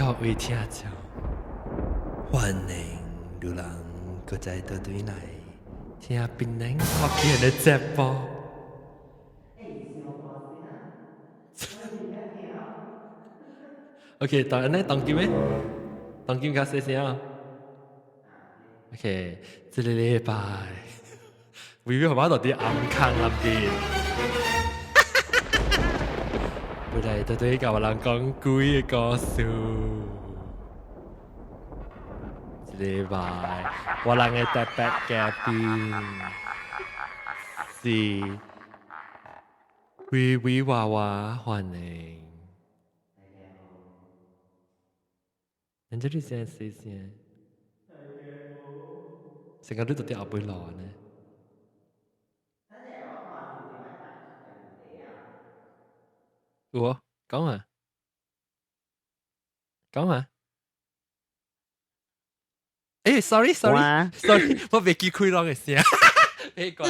各位聽眾，歡迎有人擱再倒轉來聽檳榔福建的節目。OK， 當然呢，當今咩？當今較細聲啊。OK， 這個禮拜，微微話到啲暗坑入邊。本來都對教人講鬼嘅故事。這禮拜，我人嘅特別嘉賓是微微娃娃，歡迎。人這裡聲細聲，成個都到啲後背落呢。我講啊，講啊。誒 ，sorry， 我未記開朗嘅聲。未怪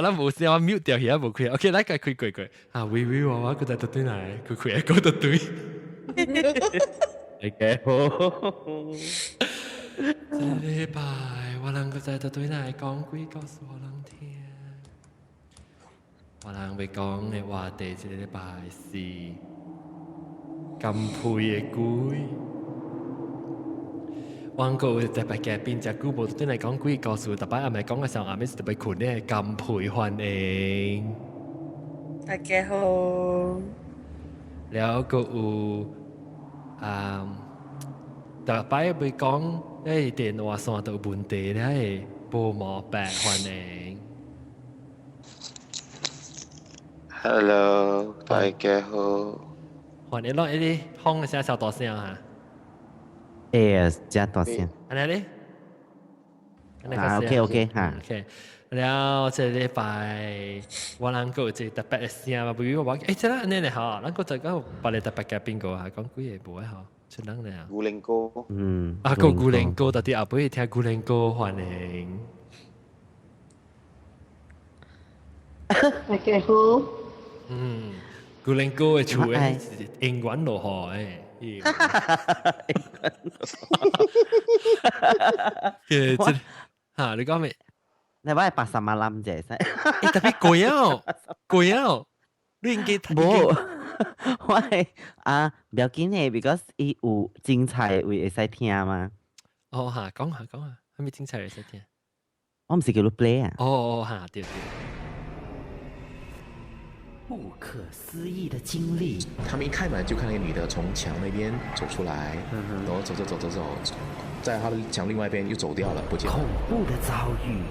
啦，冇聲，我 mute 掉而家冇開。OK，嚟開佢。啊，微微娃娃佢就到對嚟，佢開個到對。OK， 這禮拜我人個在到對嚟講鬼告訴我人聽。我人要講嘅話題，這禮拜是金培嘅鬼。我個特別嘉賓只久無對嚟講鬼告訴，特別係咪講嘅時候，阿妹特別困咧，金培歡迎。大家好。แล้วก็特別會講誒電話線到問題咧，報毛病歡迎。Hello， 大家好。歡迎咯！啲風嘅聲小大聲嚇。加大聲。安尼咧？啊 ，OK 嚇。OK。แล้ว這禮拜我能夠即特別嘅聲嘛，比如話誒，即係安尼咧嚇，能夠就講把你特別嘅邊個嚇講幾嘢無啊嚇，出人咧啊。古靈哥。啊，個古靈哥，到底後尾聽古靈哥歡迎。大家好。古靈哥嘅厝誒，英文落海誒。嘅嚇，你講咩？你話係80萬冧啫，使。特別貴啊！你應該睇。冇，我係唔要緊嘅 ，because 伊有精彩會會使聽嘛。哦嚇，講下，係咪精彩會使聽？我唔是叫你 play 啊。哦嚇，對。不可思議的經歷。他們一開門就看那個女的從牆那邊走出來，然後走，在他的牆另外一邊又走掉了，不見了。恐怖的遭遇。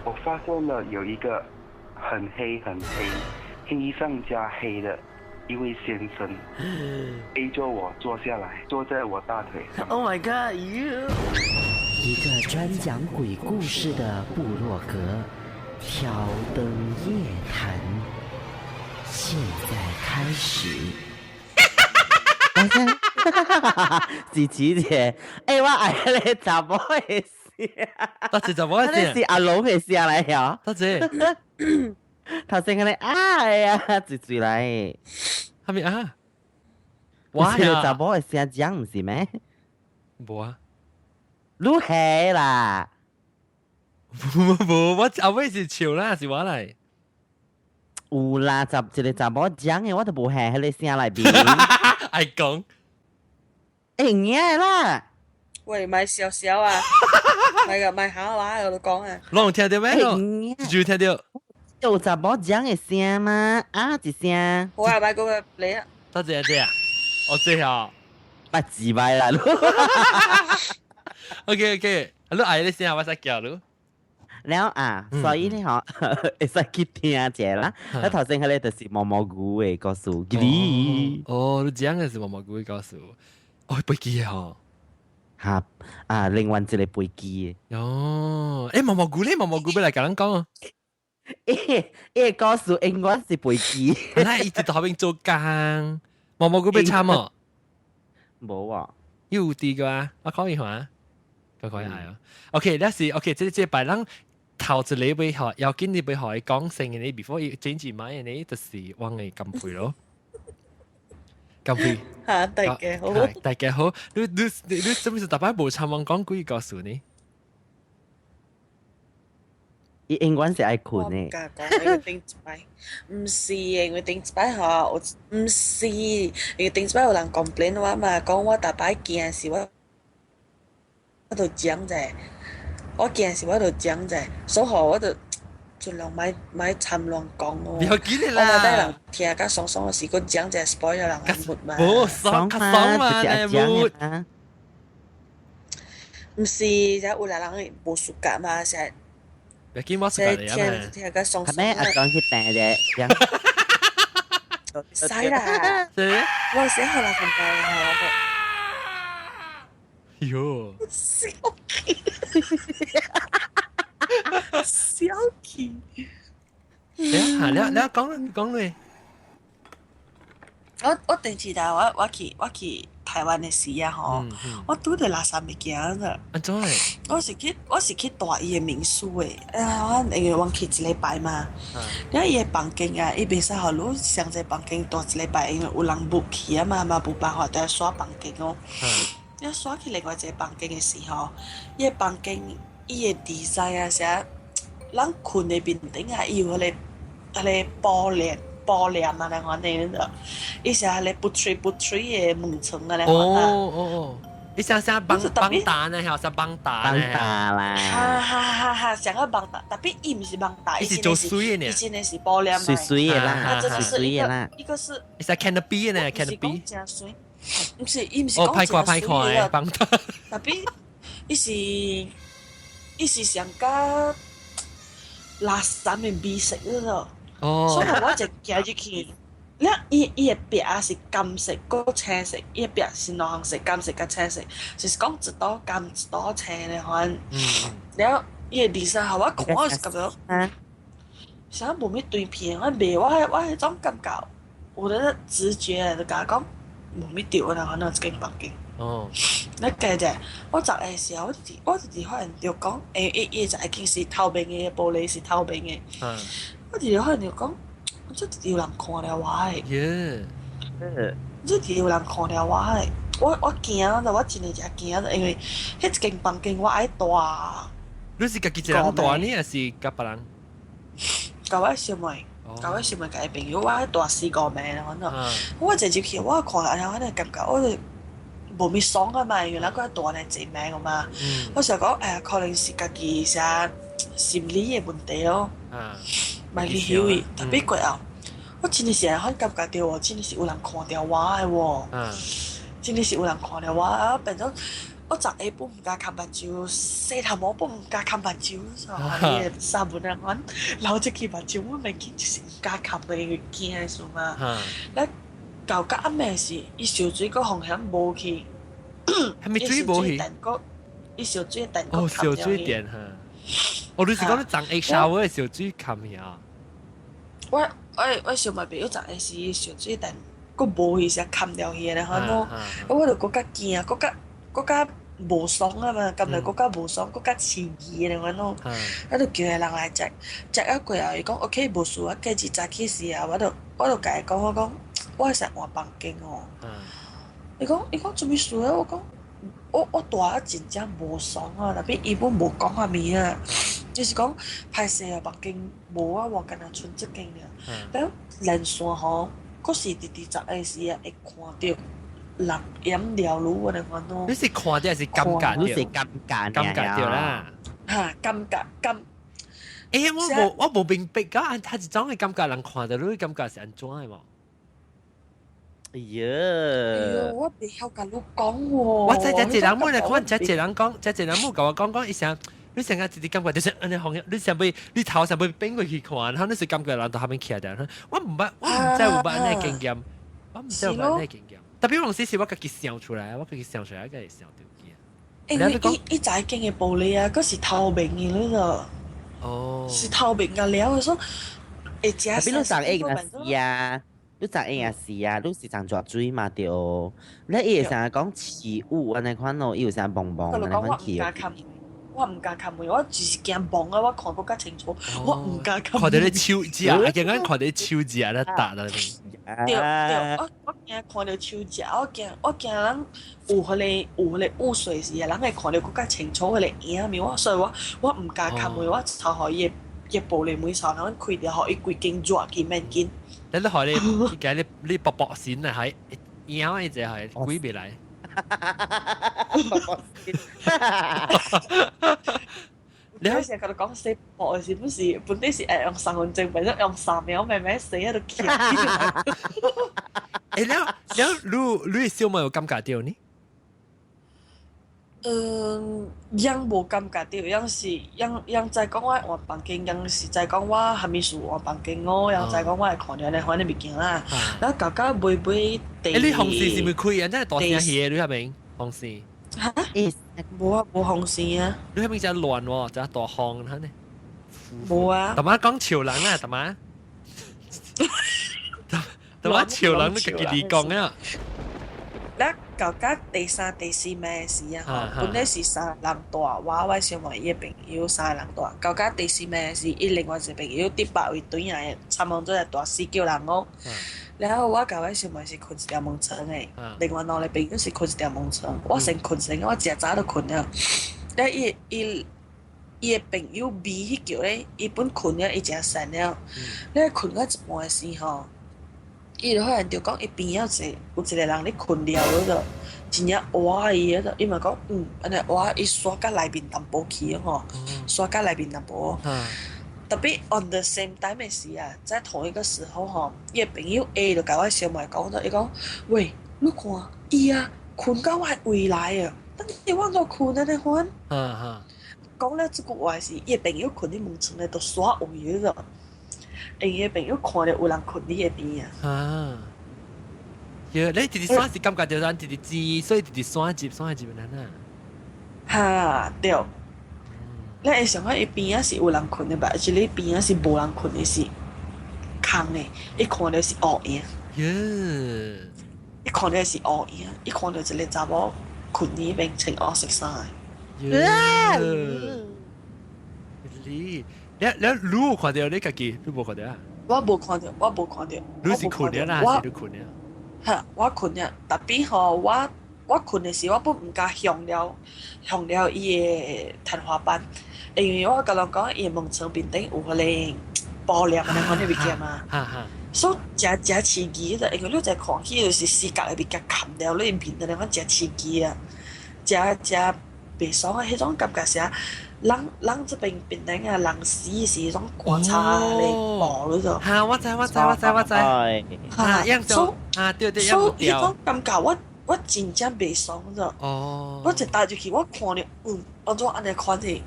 我發現了有一個很黑，黑衣上加黑的一位先生，A 着我坐下來，坐在我大腿上。Oh my god！ 一個專講鬼故事的部落格，挑燈夜談。現在開始。是似姐，我愛你查某嘅聲，多謝查某嘅聲，是阿老嘅聲嚟呀。多謝。頭先嗰啲哎呀，嘴嚟。係咪啊？哇呀！查某嘅聲講唔是咩？冇啊。你係啦。冇，我後尾是笑啦，是話嚟。有啦，一個查某講嘅，我都無係迄個聲來邊。愛講。嘢啦。喂，咪笑笑啊！咪下話喺度講啊！攏有聽到咩？就聽到。有查某講嘅聲嗎？啊，一聲。好啊，咪嗰個你啊。多謝姐啊！我知啊。不自敗啦。OK， 你愛你聲我使叫你。แล้ว所以咧嗬，會使去聽者啦。你頭先嗰個就是毛毛菇嘅故事，你講嘅是毛毛菇嘅故事，飛機啊！嚇另外一個飛機嘅。毛毛菇咧，毛毛菇俾嚟甲人講啊！故事英文是飛機。那一直到後邊做工，毛毛菇俾參啊！冇啊，有啲嘅啊，我講一下，佢可以係啊。OK， 那是 OK，即白人。頭一禮拜學，要緊你要學講成嘅你 ，before 整住買嘅你，就是往嘅金培咯。咁佢嚇，大家好，大家好，你做咩事？大把冇參望講鬼告訴你。伊英文是愛困我唔誒，敢講，因為頂一擺，唔是因為頂一擺嚇，我唔是因為頂一擺有人 complain 我嘛，講我大擺驚時我度講者，我驚時我度講者，所以我就盡量咪參亂講咯。你好見你我咪得啦人，聽甲爽爽嘅時，佢講者 spoil 咗人嘅 mood 嘛。冇爽卡爽嘛，就是你講冇。啊，唔是，就有人無暑假嘛，成日你見我食成日嚟啊嘛？聽甲爽係咩？爽啊阿，講去訂嘅，使啦，係我先學人咁講，喲，小氣，小氣。你講你。我第次但我去台灣嘅時啊，吼，我拄着垃圾物件啦。安怎誒？我是去住伊嘅民宿誒，我因為我去一禮拜嘛，然後伊嘅房間啊，伊袂使互你上一個房間住一禮拜，因為有人 book 去啊嘛，冇辦法，就要刷房間哦。你刷去另外一個房間嘅時候，伊嘅房間伊嘅 design 啊，寫咱困嘅面頂啊，伊有迄個玻璃啊，那款的那个，伊是迄個不吹嘅門窗啊，那款啊。哦，你想幫打呢？係想幫打幫呢？打啦，哈，想要幫打，特別伊唔是幫打，伊是做水嘅呢伊真係是玻璃水水的啦，它真的是水水的啦，一個是，伊是 canopy 呢？canopy 真水，唔是，伊唔是哦，講歹看真歹看水嘅幫打。特別伊是上加垃圾嘅味色咯。所以我就行入去，伊嘅壁是金色，個青色，伊嘅壁是兩色，金色甲青色，就是講一朵金一朵青嘅款。然後伊嘅design互我看，我是感覺，想無咩對片，我袂我迄種感覺，有咧直覺就甲講無咩對啦，可能一間房間。哦，你記者，我入嘅時候，我就是發現就講，伊就已經是透明嘅玻璃，是透明嘅。我哋可能就講，即係有人看了我嘅，即係有人看了我嘅，我驚就我真係真驚，因為迄一間房間我愛住，你是家己一人住呢，還是甲別人？甲我小妹，甲我小妹甲伊朋友，我愛住4-5暝啦，可能我就入去，我看了，然後我感覺我就無咩爽啊嘛，原來佢住嚟1暝嘛，我想講可能是家己些心理嘅問題咯。咪去曉伊，特別貴啊！我真係成日可感覺到喎，真係是有人看到我嘅喎，真係是有人看到我啊！變咗我昨下晡唔敢冚目睭，洗頭毛晡唔敢冚目睭，所以三本人講留一支目睭，我咪見就是唔敢冚嘅，因為驚數嘛。咧舊甲暗暝時，伊燒水個風險無去，係咪水無去？伊燒水電哦，燒水電嚇。哦，你是講你裝 egg shower 嘅時候水冚去啊？我想咪朋友昨下時燒水電，個無去時冚掉去咧，可能我就更加驚，更加無爽啊嘛，咁嚟更加無爽，更加刺激咧，我咯，我就叫人來食一過後，伊講 OK 無事啊，繼續早起時啊，我就甲伊講，我講我係成換房間哦，伊講做咩事啊？我講我住啊真正無爽啊，特別伊本無講下物啊。就是講拍攝啊，北京無啊，我敢若剩一間爾。แล้ว連線吼，嗰時直直昨下時啊，會看到人飲料路嗰啲款咯。你是看到還是感覺到？你是感覺到啦。嚇，感覺。誒，我無明白㗎，他一種嘅感覺人看到，你感覺是安怎嘅喎？哎呀！我袂曉甲你講喎。我在一人冇嚟看，一人講，一人冇甲我講一聲。你成日直直感覺就是安尼行，你上邊你頭上邊變過去看，然後你是感覺人到後面企喺度，我唔知有冇安尼經驗，我唔知有冇安尼經驗。特別有時是我自己想出來，我自己想出來，我係想到嘅。因為伊在間嘅玻璃啊，嗰是透明嘅嗰個，是透明嘅料，所以會食。特別你長英也是啊，你長英也是啊，你是長絕水嘛對。你伊會成日講起霧安尼款咯，伊有成蹦蹦安尼款起。我唔敢看門，我就是驚望啊！我看更加清楚，我唔敢看。看到你手指啊，見緊看到你手指啊，咧打到你。對，我驚惊看到手指，我惊人有迄个污水时啊，人会看到更加清楚迄个影面，所以我唔敢开门，我偷互伊玻璃门窗，然后开掉，互伊规间热去免紧。你都害你你薄薄線啊，係影嗰隻係鬼未來。你開始喺度講死薄是不是？本地是用3分鐘，變咗用3秒，慢慢死喺度傾。誒，你小妹有感覺到呢？ยัง無感覺到，ยัง在講我換房間，ยัง是在講我還沒數換房間我，ยัง在講我係看到你換啲物件啦。然後搞搞每第。你紅線是咪開啊？真係大聲氣，你係咪紅線？嚇？冇啊，冇紅線啊。你係咪真係亂喎？真係大紅嚇呢？冇啊。大媽講潮冷啊，大媽。大媽潮冷都極易講啊。咱搞到第3、第4暝時啊，本來是3人大，我小妹伊朋友3人大，搞到第4暝時，伊另外一朋友伫北位轉來，參望做大4叫人哦。然後我甲我小妹是困一條門床誒，另外2個朋友是困一條門床，我先困先，我真早就困了。然後伊個朋友 B 迄叫咧，伊本困了，伊真醒了。然後困到一半時吼。伊就可能就講伊邊有一個人咧困了嗰度，真正挖伊嗰度，伊咪講安尼挖伊刷到內面淡薄去吼，刷到內面淡薄。特別 on the same time 嘅時啊，在同一個時候吼，伊個朋友 A 就甲我小妹講咗，伊講喂，你看伊啊困到我位來啊，等你往咗困啊你看。講了這個話是伊個朋友困喺門床咧，都刷位嗰度。伊個朋友看到有人困喺個邊啊！你直直刷是感覺到咱直直知，所以直直刷接嘅人啊！嚇對，你會想講伊邊啊是有人困嘅吧？而且你邊啊是無人困嘅是空嘅，伊看到是烏影。伊看到是烏影，伊看到一個查某困喺邊穿黑色衫嘅。你有看到你家己，你無看到啊？我無看到。你是困了啦，還是你困了？嚇，我困了，特別吼，我困的時候，我本唔敢向了伊個天花板，因為我甲人講伊門窗邊頂有迄個玻璃安尼款的物件嘛，所以真刺激的，因為你在看起就是視覺會比較砍掉你面的那款真刺激啊，真袂爽啊，迄種感覺是啊。人這邊頂啊，人死是迄種觀察嚟爆嗰度。嚇！我知。樣做對，樣所以迄種感覺我真正袂爽咗。我一踏入去，我看到我做安尼款嘅，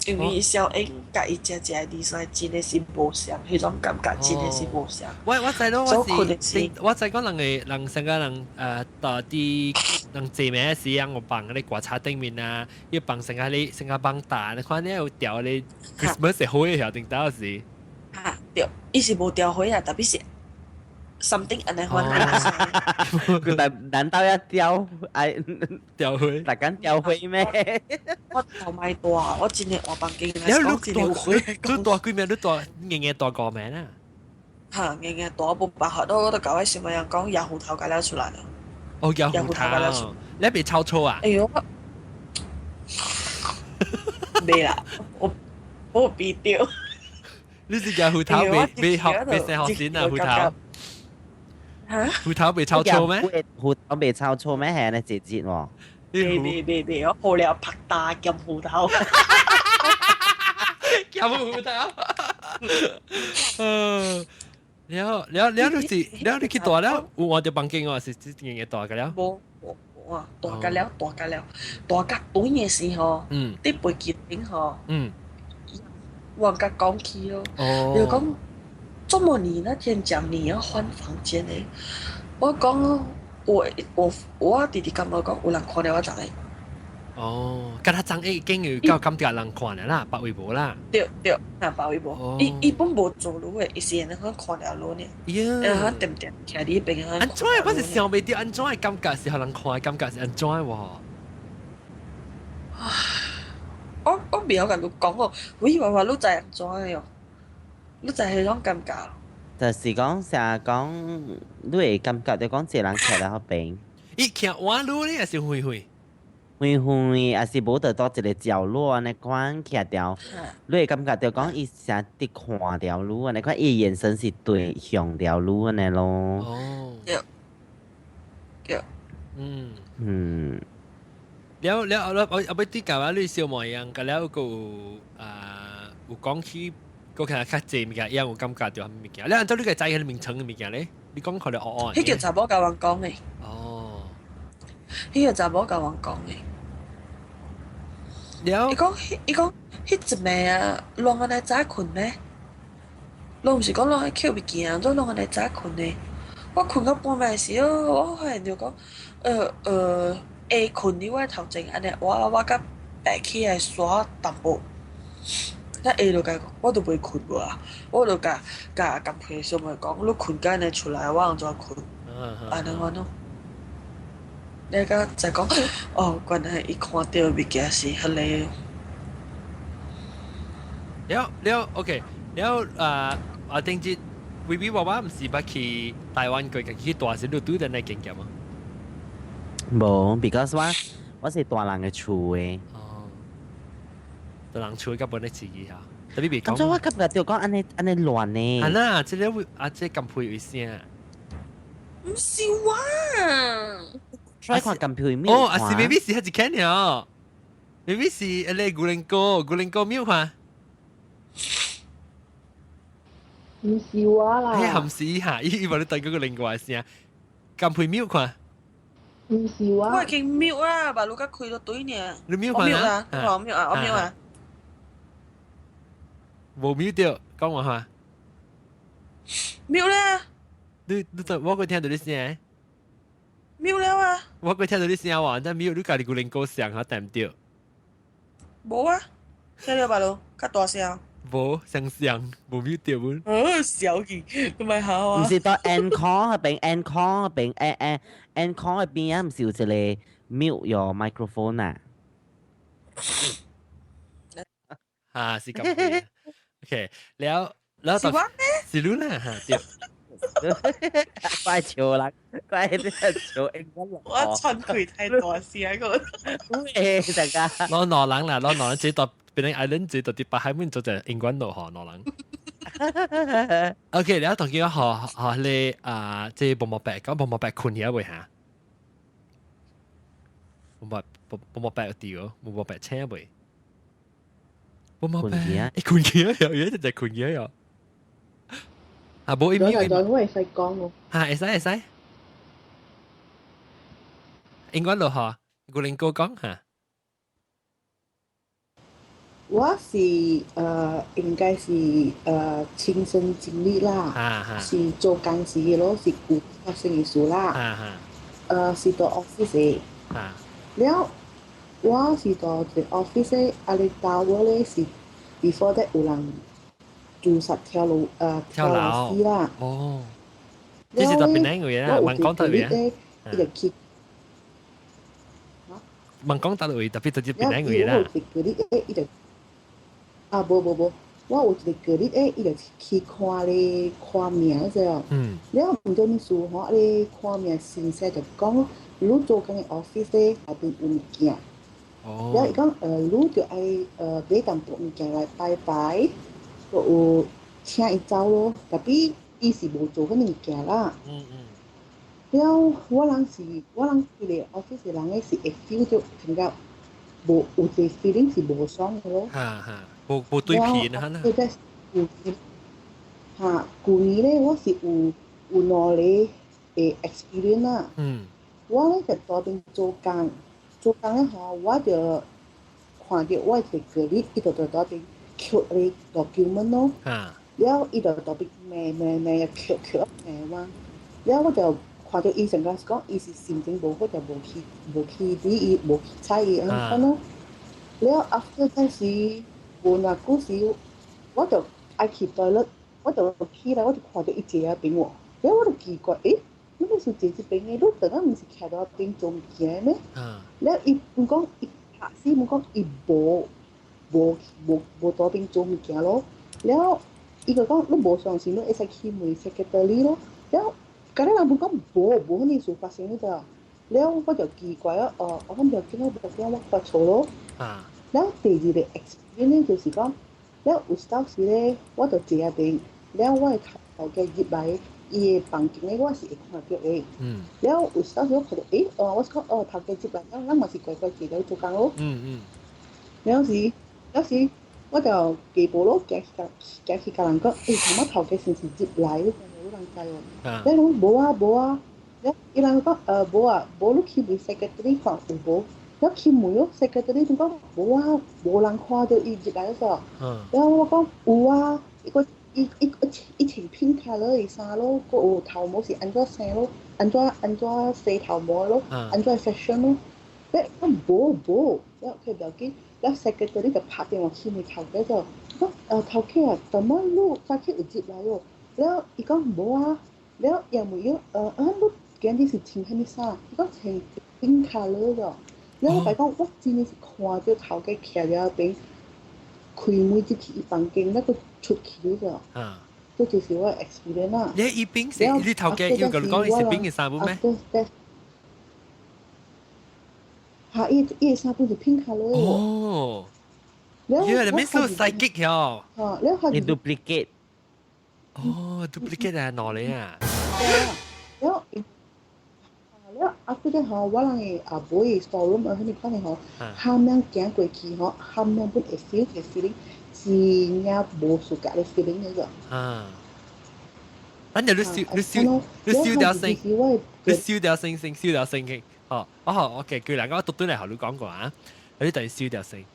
因為小英甲伊食啲所以真係是無相，迄種感覺真係是無相。我知道我知講人成個人到啲。人坐咩時啊？我放嗰啲刮擦頂面啊，要放成個放大，你看你有掉你 Christmas 係好嘅條定到時。嚇，對，伊是無掉灰啊，特別是 something 安尼款。佢難道要掉灰？大家掉灰咩？我頭買大，我真係換房間。你大幾名？你大硬大個名啊？嚇，硬大冇辦法，我都搞喺小朋友講廿號頭解了出來了。哦，有胡頭，你被抄錯啊？哎呦，未啦，我避掉。你是有胡頭被成學先啊？胡頭嚇？胡頭被抄錯咩？胡頭被抄錯咩？係你姐姐喎。未，我好了拍打兼胡頭。兼胡頭。你去大了，有換到房間哦，是硬大個了。冇啊，大個了，大個短嘅時候，啲背景頂吼，往個講起咯，又講，這麼你那天講你要換房間咧，我講我弟弟咁我講，有人看到我就嚟。哦，跟他爭已經有夠感覺人看啦，白微博啦。對，那白微博，伊本無做路嘅，伊是人看看了路呢。然後點徛喺邊啊？安怎嘅？我是想袂到安怎嘅感覺是互人看嘅感覺是安怎嘅喎？我未有甲你講過，我以為話你知安怎嘅喲，你知迄種感覺。就是講成日講，你會感覺到講一個人徛喺嗰邊，伊徛彎路咧，還是灰灰？灰灰，也是無得到一個角落安尼款徛掉，你會感覺到講伊成日看條路安尼款，伊眼神是對向條路安尼咯。哦，對，แล้วเอาไปที่กับว่าลุยเซียวหมอยยังก็แล้วก็有講起個其實較濟物件，因為有感覺到係物件。你按照你個仔係名稱嘅物件咧，你講佢哋惡惡。迄叫查某甲阮講嘅。哦，迄叫查某甲阮講嘅。了。伊講，迄一暝啊，攏安尼早困咩？攏毋是講攏喺捡物件，都攏安尼早困咧。我困到半暝時，我發現就講，下困伫我頭前安尼，我甲爬起來刷淡薄。那下就甲講，我都袂困無啊，我就甲甘皮小妹講，你困甲安尼出來，我安怎困？安尼我喏，你甲再講，哦，原來伊看到物件是迄個。แล้วโอเคแล้ว定節 VB 話唔是不去台灣佢去大時都對ใน經驗啊？無 ，because 我是大人嘅厝誒。大人厝甲本嚟自己嚇，特別別講。咁所以我感覺就講安尼亂呢。啊嗱，即係即係咁配為先。唔是我。try 看咁配咩？哦，是 maybe 是係一間了 ，maybe 是誒古靈哥廟看。唔是我啦。誒含是嚇，伊話你對嗰個靈個先，咁配廟看。唔是我。我已經瞄啦，把路甲開到對呢。你瞄看啊？我瞄啊。冇瞄到，講我下。瞄咧。你我會聽到你聲。瞄了啊！我會聽到你聲喎，但瞄你家己個靈個聲下掂到。冇啊，聽到吧咯，較大聲。冇聲冇瞄到喎。小氣，唔係好啊。唔是到 encore 嗰邊 encore 嗰邊encore 嗰邊啊，唔是有一個 mute your microphone 啊。是咁。OK，แล้ว是我咩？是你啦嚇，對。怪笑啦，怪啲笑英文咯。我趁佢太大聲個。誒，大家。攞羅冷啦，攞羅冷自己度變成 island 自己度啲白海面做隻英文度學羅冷。OK，แล้ว同佢學你即係薄膜白，咁薄膜白困嘢會嚇。薄膜白啲喎，薄膜白車會。薄膜白，誒困嘢有嘢就困嘢有。冇一秒。我會使講喎。會使。英文度學，古靈哥講嚇。我是應該是親身經歷啦，是做工時嘅咯，是有發生嘅事啦。是到 office 嘅。了，我是到個 office 嘅，阿你到我咧是 before that 有人做實跳樓師啦。哦，呢是特別靚嘅啦，問講特別嘅。一個 kick。問講特別特別靚嘅啦。無，我有一個個日伊就去看咧看名啫。了毋過你事吼，咧看名先生就講，你做工嘅 office 咧內邊有物件。了伊講你就愛買淡薄物件來拜拜，就有請伊走咯。特別伊是無做嗰物件啦。了我人去咧 office 嘅人咧是會 feel 到感覺無有一個 feeling 是無爽嘅咯。冇對片啊！佢即係舊年咧，我是有兩個嘅 experience 啦。我咧就喺邊做工咧吼，我就看到我一個個日，伊就喺邊扣咧 document 咯。了伊就喺邊咩扣嘛。了我就看到伊成個講，伊是心情無好，就無去理伊，無去睬伊安尼咯。了 after 嗰時。無那故事，我就愛去toilet，我就起來，我就看到伊坐喺邊喎，然後我就奇怪，你咪是坐喺邊嘅？你突然唔是徛到邊做物件咩？然後伊唔講，伊拍死唔講，伊無到邊做物件咯。然後伊個講你無相信，你會使去問 secretary 咯。แล้วก็ได้人講冇呢事發生呢咋，แล้ว我就奇怪啊，我咁就見到個電話發錯咯。แล้ว第二個 experience 就是講，แล้ว有當時咧，我就坐喺邊，แล้ว我係頭嘅入嚟，伊嘅房間咧，我是會看到嘅。แล้ว有當時我看到，我講頭嘅入嚟，我咪是怪怪地喺做工咯。有時我就記步咯，行去教人講，頭頭嘅先是入嚟，你冇人知喎。你講冇啊，伊人講冇你去問 secretary 看有冇。แล้วคิมหมูยก secretary ถึงก็บอกว่าโบราณควาเดียวอีกอะไรก็แล้วก็ว่าอีถึงพิงคาเลยซาโลก็โอ้เท่าโมสิอันก็เซโลอันก็เซเท่าโมโลอันก็แฟชั่นโลแล้วก็โบแล้วเคยเดี๋ยวกี้แล้ว secretary จะพาเดียวคิมมีเท่าได้ก็เท่าแค่แต่ไม่รู้จะคิดอีกอะไรแล้วอีกก็บอกว่าแล้วอย่างหมูยกลูกแกนที่สิทิ้งให้นิซ่าอีกก็ถึงพิงคาเลยก็แล้วไปก็ว่าจีนี่สิ看到頭嘅徛喺邊，開門入去房間，那個出去咗。這就是我 experience 啦。你伊邊是你頭嘅要講伊是邊嘅衫咩？嚇！伊衫本是偏卡嘞。哦。因為你咩做psychic呀？你係 duplicate。哦 ，duplicate 係哪裡啊？แล้วafter that 我人嘅boy storeroom 你看咧他們行過去他們本會 feel 嘅 feeling 是呀無數格嘅 feeling 嚟個。反正你燒掉聲，你燒掉聲，燒掉聲嘅。OK，佢兩個讀對嚟後你講過啊，你等於燒掉聲。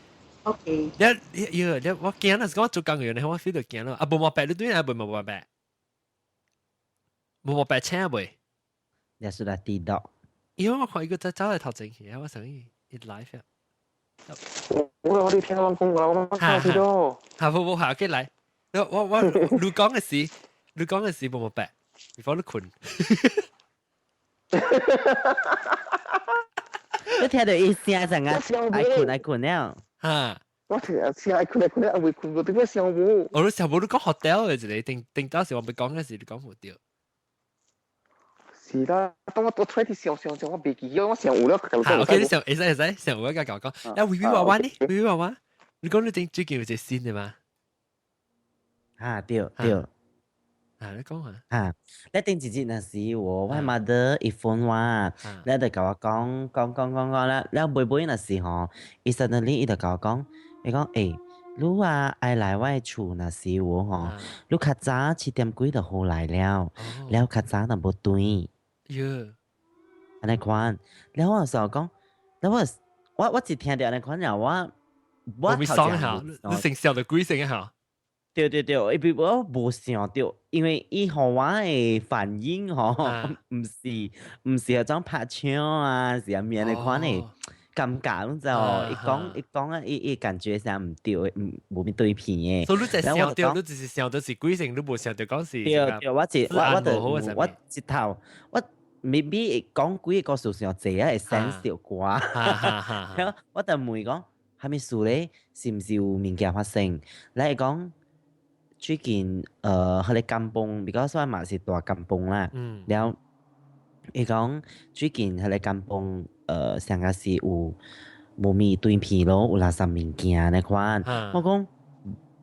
OK。你我驚啦，我做工嘅人，我 feel 到驚啦。冇白，你對嚟冇白，冇白青未？你sudah tidak。因為我看一個走嚟頭前去，我想伊 live 啊。我哋聽我講啦，我睇咗。冇下嘅嚟，我你講嘅事冇白，before 你困。你聽到伊聲陣啊？愛困了。我聽聲愛困了，未困過點解上冇？我上冇你講 hotel 嘅啫，定當時我咪講嘅時，你講冇掉。是啦，當我睇啲上，我未記咗，我上午了。OK， 你上午一家講，那微微娃娃呢？微微娃娃，你講你最近有隻新嘅嘛？對。你講下。你頂一日那時我mother 一phone話，你就甲我講啦，了尾那時吼，伊 suddenly 伊就甲我講，伊講你話愛來我厝那時我吼，你較早7點幾就好來了，了較早就無對。安尼款，แล้ว我就講，แล้ว我只聽到安尼款了，我未想下，你成笑到鬼成一下。對，我無想到，因為伊互我嘅反應吼，唔是嗰種拍槍啊，是咁樣嘅款嘅感覺，咁就一講啊，伊感覺上唔對，冇咩對片嘅。所以你就想到，你只是想到是鬼成，你冇想到講是。對，我一頭我。maybe 講幾個故事上濟啊，會sense到啩。然後我就問講，係咪事咧？是唔是有物件發生？你係講最近佢哋甘榜，比較所謂嘛是大甘榜啦。然後伊講最近佢哋甘榜上個是有無咪斷片咯，有垃圾物件那款。我講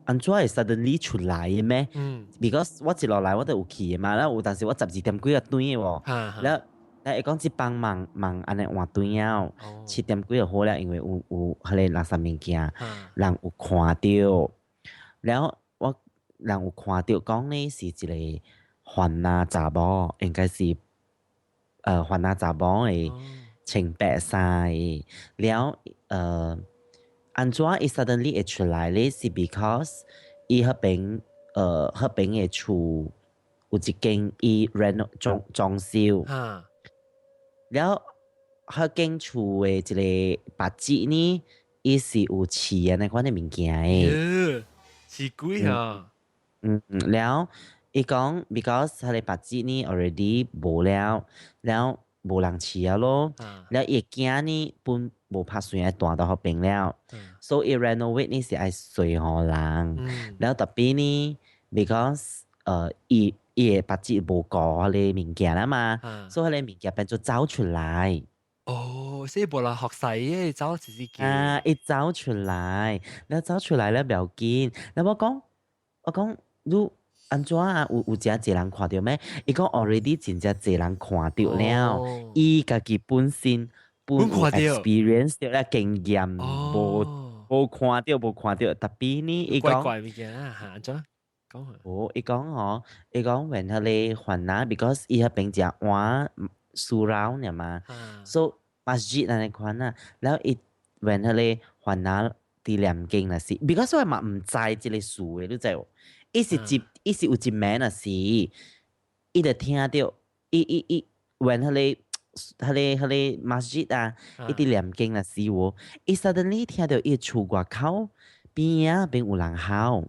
安怎會 suddenly 出來嘅咩？because 我一落來我都有去嘅嘛，然後有當時我12點幾個斷嘅喎，然後伊講一幫忙安尼換斷了，7點幾就好了，因為有迄個垃圾物件，人有看到，然後人有看到講呢是一個番仔查某，應該是番仔查某嘅穿白衫嘅，然後安怎伊 suddenly 會出來咧？是 because 伊迄邊嘅厝有一間伊裝修，然後迄間厝嘅一個白紙呢，伊是有刺安尼款嘅物件嘅。刺鬼啊！然後伊講 because 迄個白紙呢 already 無了，然後無人刺啊咯，然後伊驚呢本。無拍算係斷到嗰邊了，所以 renovate 呢是愛隨互人，然後特別呢，because 伊嘅八字無過迄個物件啦嘛，所以迄個物件變做走出來。哦，所以無人學使嘅，走自己叫。伊走出來，你走出來了不要緊。那我講你安怎啊？有真濟人看到咩？伊講 already 真正濟人看到了，伊家己本身有 experience 到啦經驗，無看到，特別呢，伊講怪物件啊，嚇安怎講？伊講when 迄個環那 because 伊迄邊只碗surround 呢嘛，so masjid 安尼款啊，然後伊 when 迄個環那啲念經那是 because 我嘛唔知即個事嘅，你知無？伊是有一名那是，伊就聽到伊 when 迄個 masjid 啊，伊啲念經那是喎，伊 suddenly 聽到伊厝外口邊有人喊。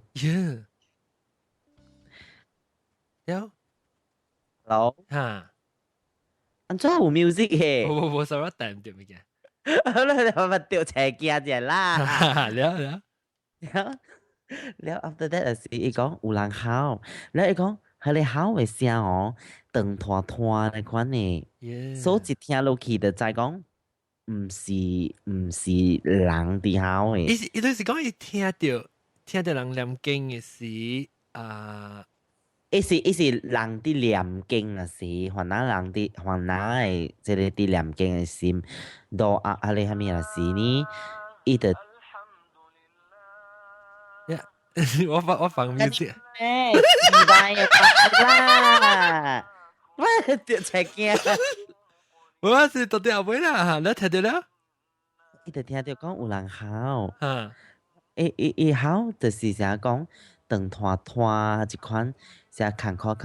Hello， 嚇，安怎有 music 嘅？冇收得訂唔對物件。你咪掉斜鏡啫啦。了 after that 是伊講有人喊，แล้ว伊講迄個喊嘅聲哦，長拖那款嘅，所以一聽落去就知講唔是人佇喊嘅。伊就是講伊聽到人念經嘅時伊是人佇念經嘅時，還那人誒即個佇念經嘅時，到迄個蝦米啦時呢，伊就。我放 music。時代嘅啦，我掉斜鏡。我是到底後尾啦，你聽到了？伊就聽到講有人喊，伊喊就是啥講長拖一款，啥坎坷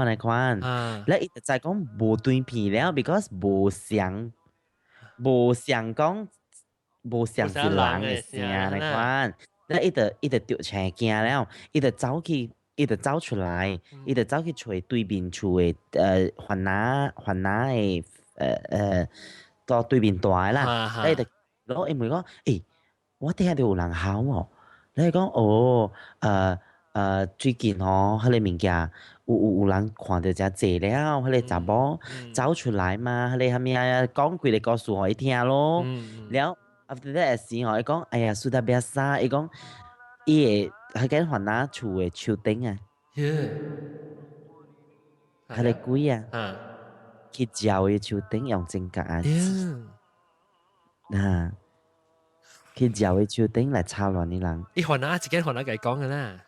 那款，แล้ว伊就知講無對片了 ，because 無像講無像是人嘅聲那款。แล้ว伊就掉斜鏡了，伊就走出來，伊就走去找對面厝嘅環那嘅到對面大啦，แล้ว伊就攞伊問講，我聽到有人喊喎，แล้ว伊講最近吼，迄個物件有人看到只濟了，迄個查某走出來嘛，迄個蝦米啊講幾個故事互伊聽咯，แล้วafter that 時候，伊講，哎呀，sudah biasa，伊講，伊會迄間環那厝嘅樹頂啊，迄個鬼啊，去照伊樹頂用正格啊，去照伊樹頂來吵亂啲人。伊環那一間環那佢講嘅啦。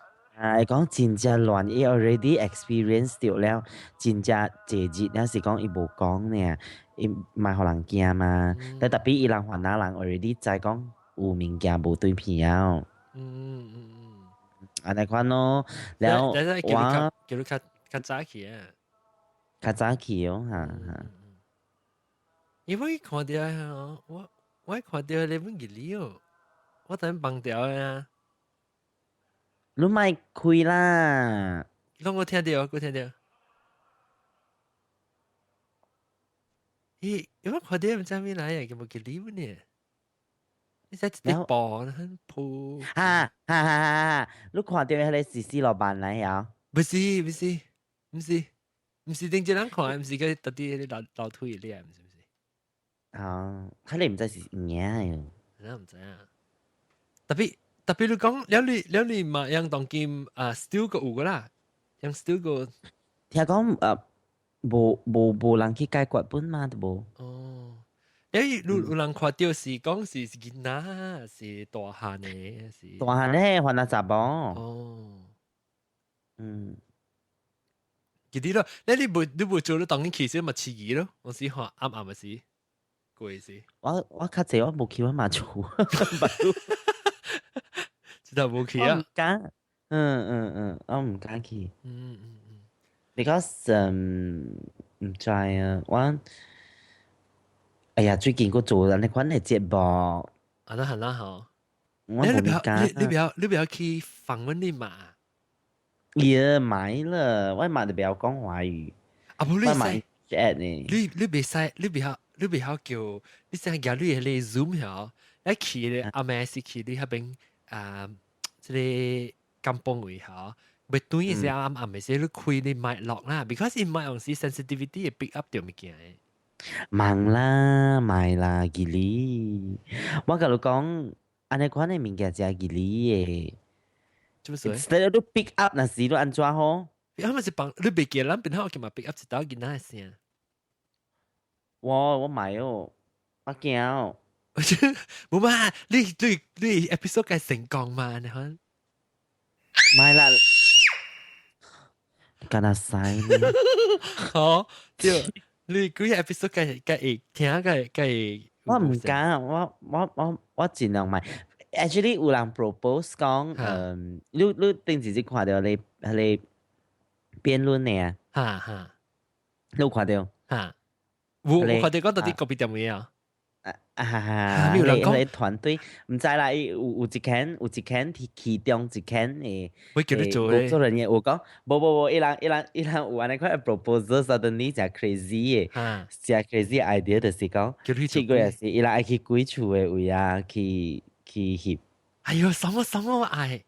伊講真正亂，伊 already experience 到了，真正節日，有時講伊無講呢。伊咪互人驚嘛，但特別伊人環那人 already 知講有物件無對片啊。安尼款咯，แล้ว我叫你較早起啊，較早起哦嚇。因為看到啊，我看到你本記了，我等放掉啊。你咪開啦，我聽到。因為佢哋唔知咩嚟嘅，冇叫料呢。你在啲磅很鋪。你看到迄個時老闆嚟呀？唔是定隻人看，唔是佢特啲老推嚟，唔是。佢哋唔知是咩嘅。唔知啊。特別你講，你嘛樣當劍still 個有㗎啦，樣 still 個。聽講無人去解決本嘛，都無。有人看到是講是囡仔，是大漢嘅，是。大漢咧，還那查某。記啲咯，你冇做到當然其實咪似兒咯，我試下啱咪是，貴是。我較濟我冇去我嘛做，知道冇去啊？唔敢，我唔敢去。because 唔知啊，哎呀，最近我做人哋款嘅節目，那很好。我冇敢。你不要去訪問你嘛？也買了，我買就不要講華語。不你買 chat 呢？你別使，你不要叫，你成日叫你嚟 Zoom 下，你去咧阿妹是去你嗰邊即係kampung位下。袂對嘅時候暗嘅時候，你開你麥落啦 ，because 伊麥用時 sensitivity 會 pick up 到物件嘅。忙啦，買啦，吉利。我甲你講，安尼款嘅物件真吉利嘅。做乜事？你都 pick up 那時都安怎好？佢咪是幫你別記啦，變好叫嘛 pick up 一道囡仔聲。我買哦，我驚哦。冇嘛，你 episode 該成功嘛？你看。買啦。干那塞呢？好，對，你嗰 episode 該會聽該。我唔敢，我盡量買。Actually 有人 propose 講，你頂時看到你辯論嘅啊，你有看到？我看到講到底個別點樣啊？你團隊唔知啦，有一間其中一間誒，會叫你做咧。工作人員有講，無，伊人有安尼款 proposal suddenly 就 crazy 嘅，就 crazy idea 就是講，試過也是，伊人愛去鬼厝嘅位啊，去翕。哎呦，什麼我愛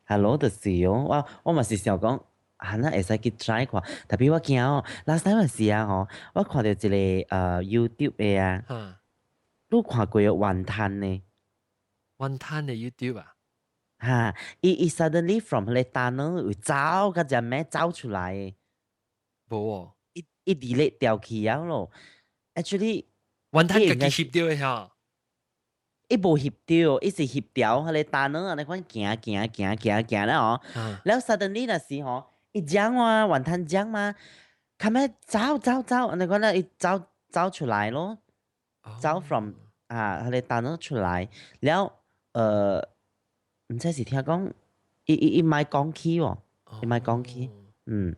？Hello 就是哦，我嘛是想講。那會使去 try 看，特別我驚哦，last time 是啊吼，我看到一個YouTube 嘅啊，你看過雲吞呢？雲吞嘅 YouTube 啊？嚇，伊 suddenly from 個 tunnel 會走，嗰隻咩走出來嘅？冇喎，伊delete掉去啊咯。Actually，雲吞自己翕掉嘅嚇。伊無翕掉，伊是翕掉迄個 tunnel 啊，你看行啦哦，然後 suddenly 那時吼。一講啊，雲吞講嘛，佢咪走，你講咧，伊走出來咯，走 from 佢哋彈咗出來，然後唔知是聽講，伊買講起喎，伊買講起，佢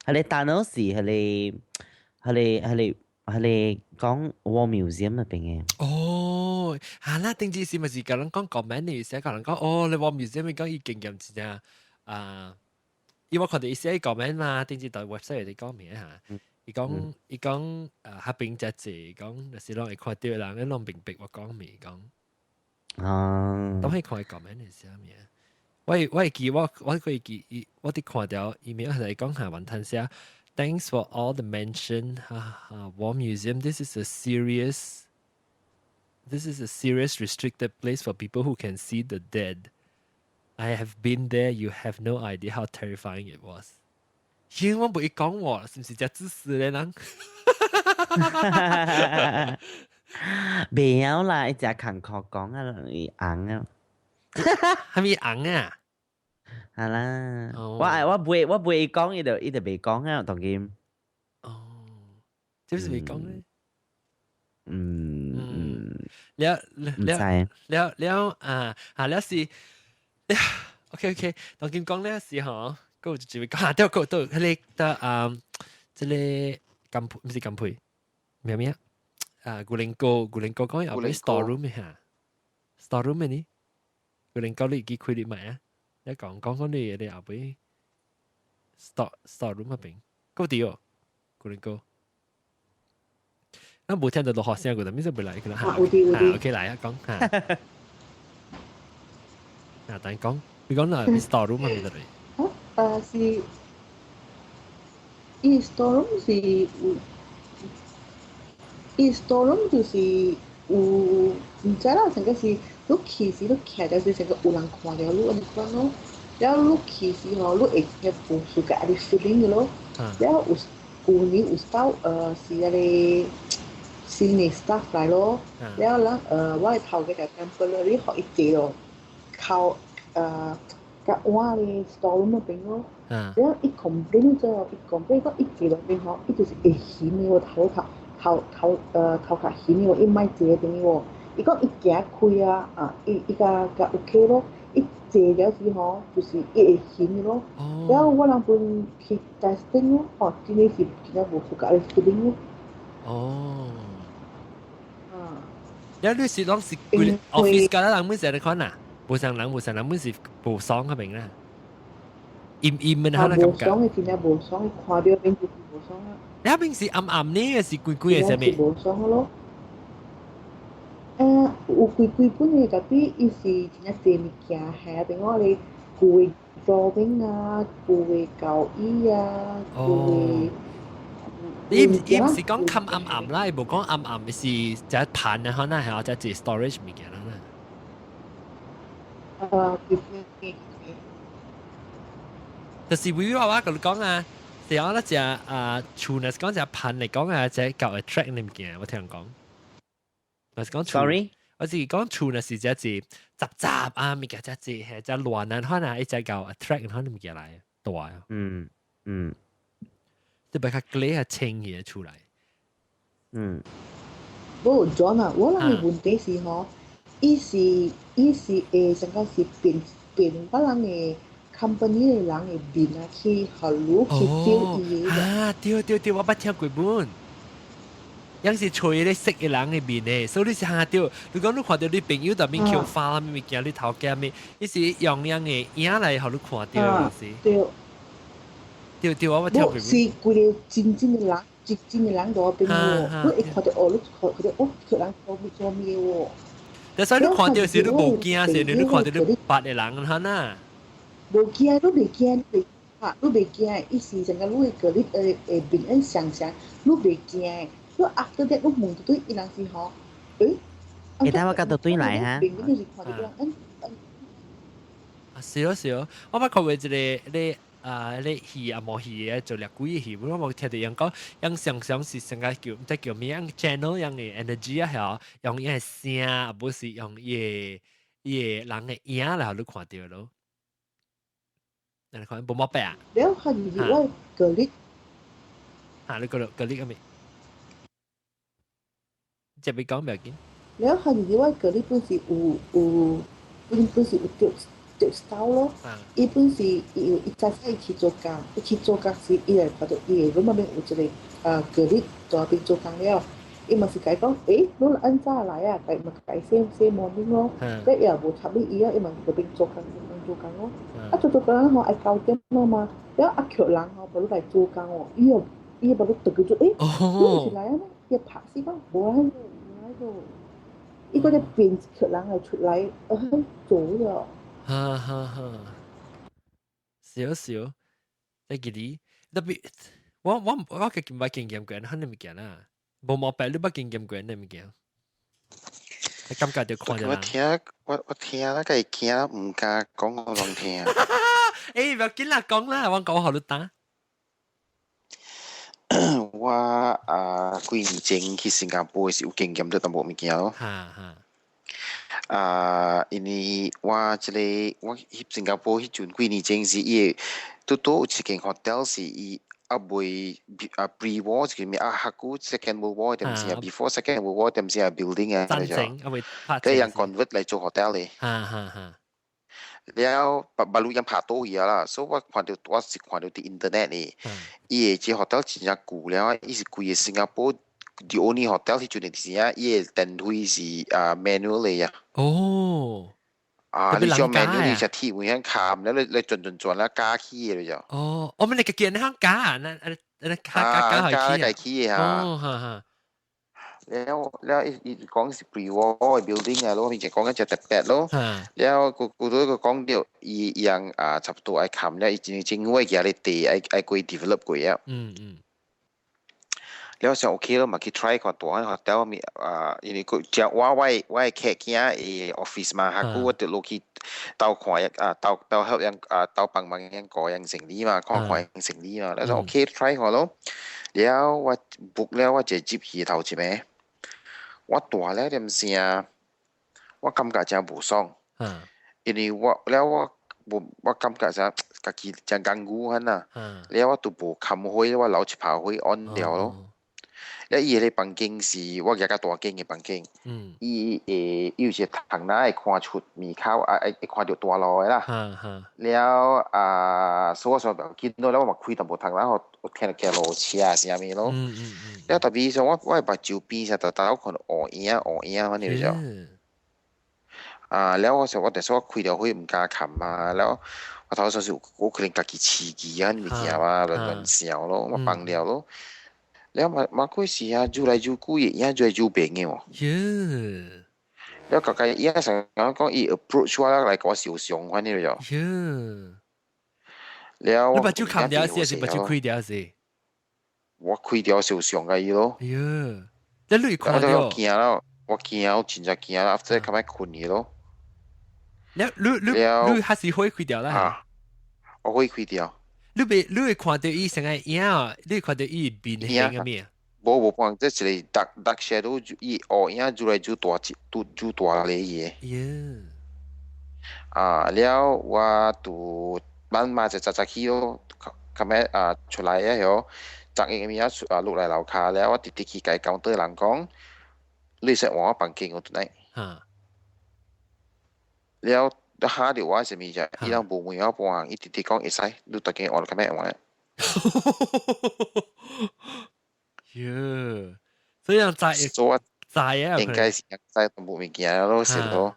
哋彈咗時，佢哋講 War Museum 入邊嘅。哦，係啦，定之時咪是個人講 comment 嘅，寫個人講哦，你 War Museum 咪講伊經驗是啊，因為我看到伊寫 comment 嘛，定之在 website 嚟講咩嚇？伊講下邊只字講，就是攏會看到人，你攏明白我講咩講。都可以看 comment 係寫咩？我會記我會記，我啲看到 email 係講下雲吞寫。Thanks for all the mention. War Museum. This is a serious restricted place for people who can see the dead. I have been there. You have no idea how terrifying it was. 因為我冇講喎，是唔是只知識咧人？未有啦，一隻坎坷講啊，伊紅啊，係咪紅啊？係啦，我未講，伊就未講啊，同佢。哦，即係未講咧。了是，OK， 同佢講咧是嗬，嗰就會講，都佢哋得即係金培唔是金培，咩古靈哥講有咩 store room 嚇 ，store room 咩呢？古靈哥你幾開啲咩啊？你講你後邊 store room 入邊，嗰啲哦，古靈哥。我冇聽到落學聲，佢哋邊度嚟㗎啦？嚇，OK 嚟啊，講嚇。但係講，你講啦 ，store room 係咪嚟？是，伊 store room 是伊 store room 就是有唔知啦，成個是你去時你徛到是成個有人看到你安尼講咯，然後你去時吼，你會有部署個啲 feeling 嘅咯，然後有年有到是嗰啲。senior staff 嚟咯，然後咧我係頭嘅就 temporary 學一啲咯，靠個碗嘅 store 嗰邊咯，然後一 complain 咗，嗰一啲落邊嗬，一就是會顯嘅喎頭殼顯嘅喎，一買借定嘅喎，伊講一行開啊，伊個 OK 咯，一借咗時嗬，就是會顯嘅咯，然後我兩邊去 testing 咯，哦，真係是真係冇附加嘅 feeling 咯。哦。有啲是當時 office 㗎啦，人們成日看啊，冇上人們是冇爽嗰邊啦，陰嘅嚇啦咁講。冇爽嘅真係冇爽，看到邊就是冇爽啦。你嗰邊是暗呢，嘅是攰嘅係咪？冇爽咯。有攰本嘅，但係伊是真係借物件係，俾我哋攰 drawing 啊，布嘅舊衣啊，布嘅。伊毋是講冚暗暗啦，伊無講暗暗，是一盤啊，可能係或者一 storage 物件啦。就是為話我講啊，是講那隻厝呢，講隻盤嚟講啊，隻舊 attract 呢物件，我聽人講。我是講 sorry， 我是講厝呢是隻雜啊，物件隻係隻亂啊，可能一隻舊 attract 可能物件嚟大啊。就把它glaze下清嘢出嚟。不John啊，我諗嘅問題是嗬，伊是成個是變別人嘅 company 嘅人嘅面啊，去學路去丟伊嘅。丟，我捌聽過本。有時吹咧識嘅人嘅面咧，所以你是下丟。如果你看到你朋友特別叫花咩物件，你頭家咩，伊是用樣嘅影嚟學你看到是。對，我聽過。是佢哋真嘅人，真嘅人喺邊喎？我一看到你佢哋佢人做咩喎？但所以你看到時你無驚，時你看到你白嘅人嚇呐。無驚，你未驚，你未驚，伊是成個你個你平安想，你未驚。你 after that 你望到對伊人是嗬？你睇我夾到對嚟嚇。是，我捌看過一個你。你戲啊冇戲嘅做兩幾戲，我冇聽到人講，人常是成個叫咩樣 channel 樣嘅 energy 啊，係用嘢聲啊，不是用嘢人嘅影嚟你看到咯。你看冇乜白啊？แล้วคันนี้ว่าเกิดลิ你個ลิ咁咪？จะไป講唔要緊。แล้วคันนี้ว่าเกิดลิ本是本是有着style 咯，伊本是伊早起去做工，去做工時伊來發到伊個嗰邊有一個個日在邊做工了，伊嘛是講你按早來啊，咪改say morning 咯，即又無插你伊啊，伊嘛在邊做工咯，做工嗬係9點咯嘛，แล้ว阿橋人嗬冇嚟做工喎，伊冇特佢做，你是來啊咩？伊拍死講冇喺度，伊個啲變橋人係出嚟，做咗。少，即係啲特別，我嘅唔係經驗過，肯定唔見啦。冇毛病，你不經驗過，你唔見。你感覺就看咗啦。我聽啦，梗係驚啦，唔敢講我攏聽。唔要緊啦，講啦，我講好你打。我幾年前去新加坡是有經驗到淡薄物件咯。因為我去新加坡迄陣幾年前是伊都有一間 hotel 是伊未pre-war 一個咩黑古 second world war 定是 before second world war 定是 building 啊，戰爭佢人 convert 嚟做 hotel 咧。แล้วบรรลุยังผ่าโตเหียล่ะ所以我是看到啲 internet 咧伊個 hotel 真正舊了伊是規個新加坡the only hotel ที่จุดนี้สิอ่ะ伊個電梯是manual 嚟啊你做 manual 你จะที่會響砍แล้ว你轉แล้ว加ขี้เลยจ้ะ我們你個見響加啊那加ขี้ฮะแล้วอี講是 pre-war building อ่ะแล้วมีจะ講緊จะแปดแล้วแล้วกู都個講到อี樣差不多ไอ้砍แล้วอีจริงว่า佢哋ไอ้กู develop 過อ่ะแล้ว就 OK 咯，咪去 try 個ตัว喺 hotel 咪因為佢就我係客嘅 office 嘛，下個我哋落去鬥看鬥help 人鬥幫忙人個人成立嘛，看人成立嘛，แล้ว就 OK try 個咯，แล้ว我 book แล้ว我就接去頭前咩，我大แล้ว點先啊，我感覺真無爽，因為我感覺就自己真干枯很啊，แล้ว我都無冚開，我留一泡開按掉咯。แล้ว伊個房間是我而家大間嘅房間，伊有些窗仔會看出面口，會看到大路嘅啦。แล้ว所以我想見到แล้ว我咪開淡薄窗仔，我聽到嘅路車啊，是啥物咯。แล้ว特別上我係把周邊實在我看到烏影嗰啲就，แล้ว我但係我開條開唔加冚啊，แล้ว我頭先是我可能家己刺激啊啲物件啊，亂笑咯，我放掉咯。แล้วมาคุยสิฮะจูไรจูกุยยังจูไรจูเป่ง嘅แล้วก็ยังสังก็อี approach ว่าอะไรก็少上翻呢度了你把酒砍掉是把酒开掉是？我開掉少上嘅咯。哎呀，你累看我掉。驚啦，我驚，我真係驚啦，即係咁樣困嘅咯。你還是會開掉啦？啊，我會開掉。你會看到伊成個影啊？你看到伊面係個咩？冇講，即係dark shadow 伊影做嚟做大嚟嘢。啊，了我就慢慢就起咯，咁樣出來嘅嗬。昨日咪落嚟樓下咧，我直直去解講對人講，你識我房間嗰度嚟。了下條話是咪啫？伊人無門有半，伊直直講會使，你特見我咁樣玩。喲，所以人在啊，應該是在同冇物件咯，是咯。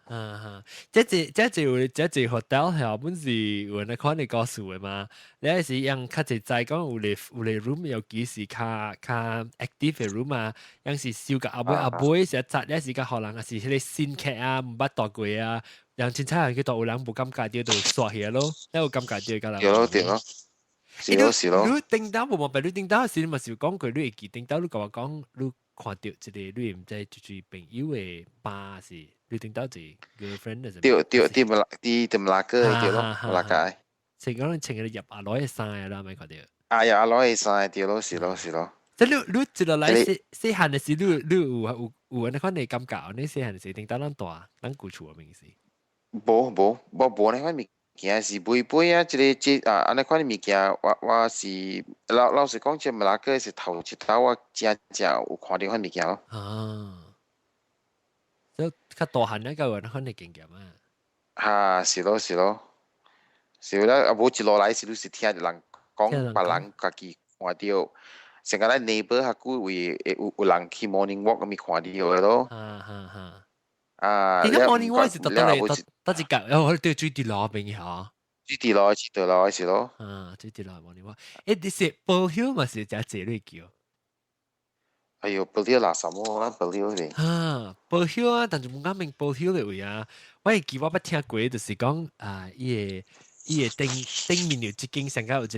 這hotel 係本是有人看你告訴嘅嘛？你係是讓較濟在講有嚟 room 有幾時較 active 嘅 room 啊，有時燒個阿妹成日扎，有時個可能係迄個新劇啊，唔捌大過啊，讓真差人去到有人冇感覺到就刷起咯，你有感覺到㗎啦。對咯對咯，是咯是咯。你頂到冇白，你頂到時你咪是講句，你會記頂到你講話講你。看到一個你唔知就是朋友嘅吧是，你聽到一個 girlfriend 嘅啲唔拉個對咯，拉個。成個人穿嘅入阿攞嘅衫啦，咪看到。啊呀，阿攞嘅衫對咯，是咯是咯。即係你一落來細漢嘅時，你有安尼款嘅感覺，你細漢嘅時聽到咱大，咱古厝嘅名字。冇呢款物件是背背啊，安尼款物件，我是老實講，即係拉個是頭一頭我真有看到款物件咯。所以較大漢咧，個安尼款嘅經驗啊。是咯是咯，是啦，啊冇一落來是都是聽人講，別人家己看到，成個咧 neighbor 下久會有人去 morning walk 咁咪看到嘅咯。點解 morning walk 是得一格？我對水地路邊嚇。水地路是咯。水地路 morning walk。你是保險嘛？是只這類叫。哎呦，保險垃圾麼啦？保險嚟。保險啊，但係冇啱明保險嘅位啊。我係記我捌聽過，就是講伊個頂面有一間上加有一個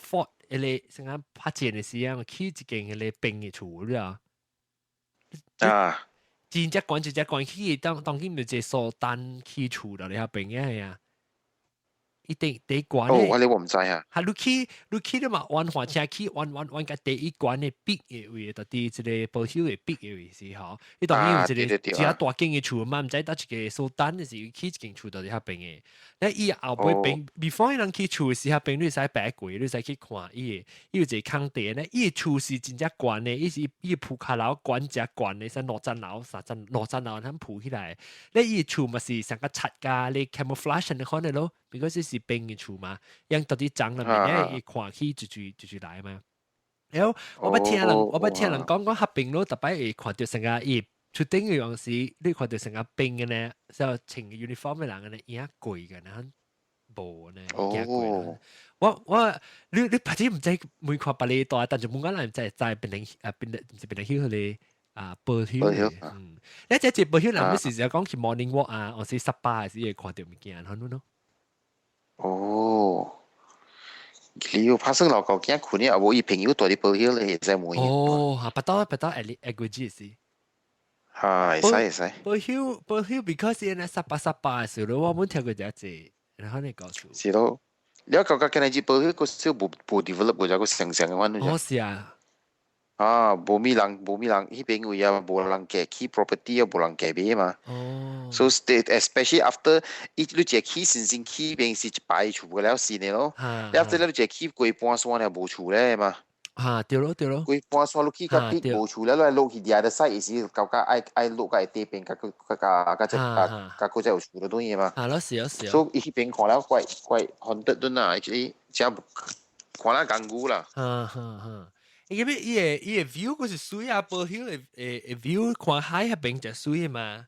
fort， 一個上加拍戰嘅時候，起一間嗰個冰嘅厝啦。真只關起，當今咪即蘇丹起厝啦，你下邊嘅係啊，一定第一關咧。我唔知啊。係你起嘛，玩滑車起，玩個第一關嘅壁嘅位，到啲一個保險嘅壁嘅位時候，你當然有一個只大間嘅厝嘛，唔知得一個蘇丹嘅時起一間厝到你下邊嘅。你伊後尾邊 before 你人起厝嘅時候，邊你使擺過，你使去看伊有一個空地咧，伊厝是真正關嘅，伊鋪卡樓關只關嘅，使落層樓、落層樓咁鋪起來。你伊厝咪是成個漆㗎，你 camouflage 你看得咯。because 是冰嘅厝嘛，讓到啲長入面咧，看起就來嘛。然後我捌聽人講下冰咯，特別會看到成個伊出頂嘅樣時，你看到成個冰嘅咧，就穿 uniform 嘅人嘅咧，影貴嘅咧，無咧影貴。你拍啲唔知每看白你大，但係冇可能就係變成唔是變成曉佢保險。你即係保險人，你時時講去 morning walk 啊，或是18時會看到物件，可能咯。你要拍生落個驚困呢？我朋友多啲保險咧，真係冇嘢。不到 agree 是。係使。保險 because 因為18嘅時候，我冇聽過這字，然後你講出。是咯，你一個跟你知保險個小冇 develop 過咗個成嘅問題。是啊。冇咪人，呢邊會有冇人嘅 key property 啊，冇人嘅咩嘛。So especially after 你只 key 先 key 邊是一擺厝嘅了先嘅咯。你 after 你只 key 過半山係冇厝咧嘛。對咯。過半山落去個啲冇厝咧，你落去啲嘅 side 是搞個愛落個地邊個只有厝嗰種嘢嘛。是。所以呢邊看了怪100噸啊，即係看了艱苦啦。因為伊個 view 嗰是水啊，保險嘅view 看海係邊隻水嘛？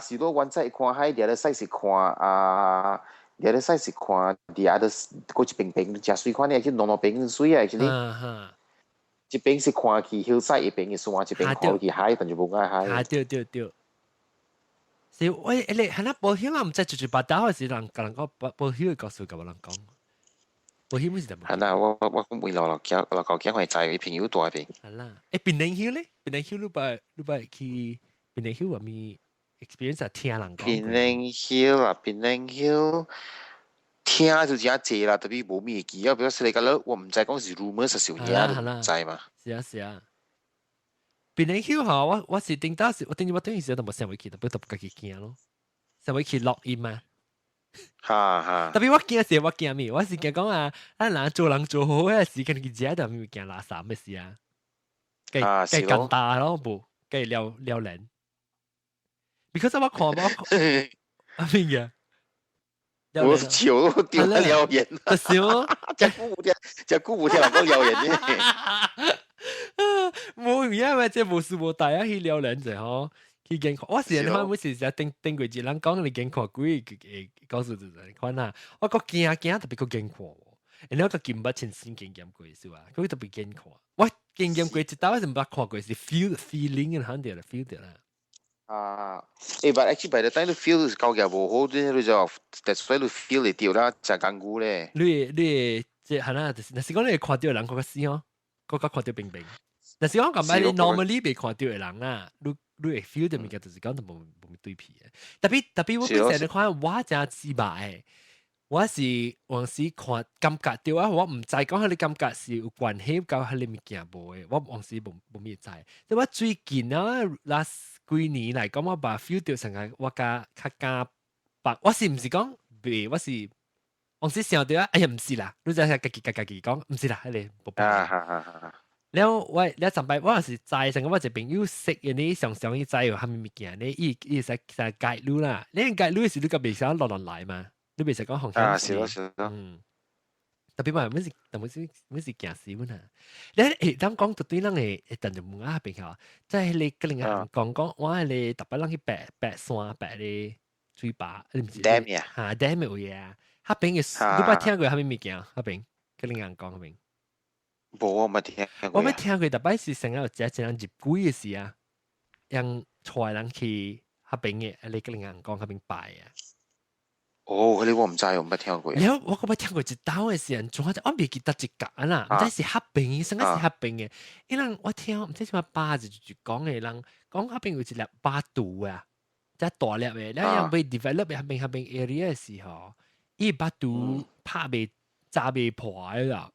是咯，one side 看海，第二個 side 是看第二個 side 是看第二個嗰一邊隻水看咧，去濃邊水啊，其實一邊是看去 hillside，一邊嘅山，一邊看去海，但係冇解海。對。是喂，你係那保險啊？唔知八道還是人講保險嘅故事，咁人講。我希望是係啦，我咁會落舊鏡係在朋友多邊。係啦，檳城丘咧，檳城丘你拜去檳城丘話咪 experience 聽人講。檳城丘。聽就真濟啦，特別冇咩記啊，比如說你講咧，我唔知講是 rumor 是小嘢，你唔知嘛？是啊。檳城丘嚇，我是頂到時，我等於時都冇上回去，不過自己驚咯，上回去錄音嘛。哈。特別我驚咩？我是驚講啊，人做好嘅時間，佢只就咪驚垃圾咩事啊？計咁大咯，不計撩人。because 我看阿邊嘅。我笑都掉得撩人，笑，只姑母聽人講撩人啫。冇嘢嘛，即係無事無大啊，去撩人就嗬，去見我時陣睇每時就定過一人講你見看鬼，告訴就係看啊，我個驚特別個見看喎，然後個見不清先見過是吧？佢特別見看，我見過一道係唔捌看過是 feeling 嘅，肯定係 feel 到啦。but actually by the time you feel 夠嘅無好啲，你就 that's why you feel 嚟掉啦，就緊固咧。你即係啦，但是講你看到人嗰個死哦，嗰個看到冰冰。但是講咁擺，你 normally 被看到嘅人啦，你會 feel 到物件，就是講都冇對比嘅。特別我嗰陣你看我真自白，我是往時看感覺到啊，我唔知講佢哋感覺是有關係，搞佢哋物件無嘅，我往時冇咩知。但我最近啊 last 幾年嚟講，我把 feel 到成個我較白，我是唔是講別，我是往時想到啊，哎呀唔是啦，你就係自己講唔是啦，你冇辦。แล้วแล้วจำไปว่าสิใจสังก็ว่าจะเป็นยูสิกอย่างนี้สองอีใจอยู่ทำมีเกียร์นี่อีจะไกด์รู้ล่ะเนี่ยไกด์รู้สิลูกก็เบสหลอนไหลมาลูกเบสก็ของแท้是咯แต่พี่ว่าไม่สิเกียร์สิวนะแล้ว當講到對人嘅等住門啊邊個即係你個人講ว่า你特別人去白山白你水壩你唔知 dam 呀嚇 dam 嘅嘢啊嗰邊嘅你冇聽過嗰邊物件嗰邊個人講嗰邊冇我冇聽過。我冇聽過，特別是成日有隻人入鬼嘅時啊，讓帶人去嗰邊嘅，你個人講嗰邊拜啊。哦，你我唔知，我冇聽過。然後我冇聽過一道嘅時陣，仲我未記得一間啦，唔知是嗰邊，成日是嗰邊嘅。因為我聽唔知什麼巴就講嘅人講嗰邊有一粒巴肚啊，即係大粒嘅，然後被 develop 喺嗰邊 area 嘅時候，依巴肚拍未炸未破啦。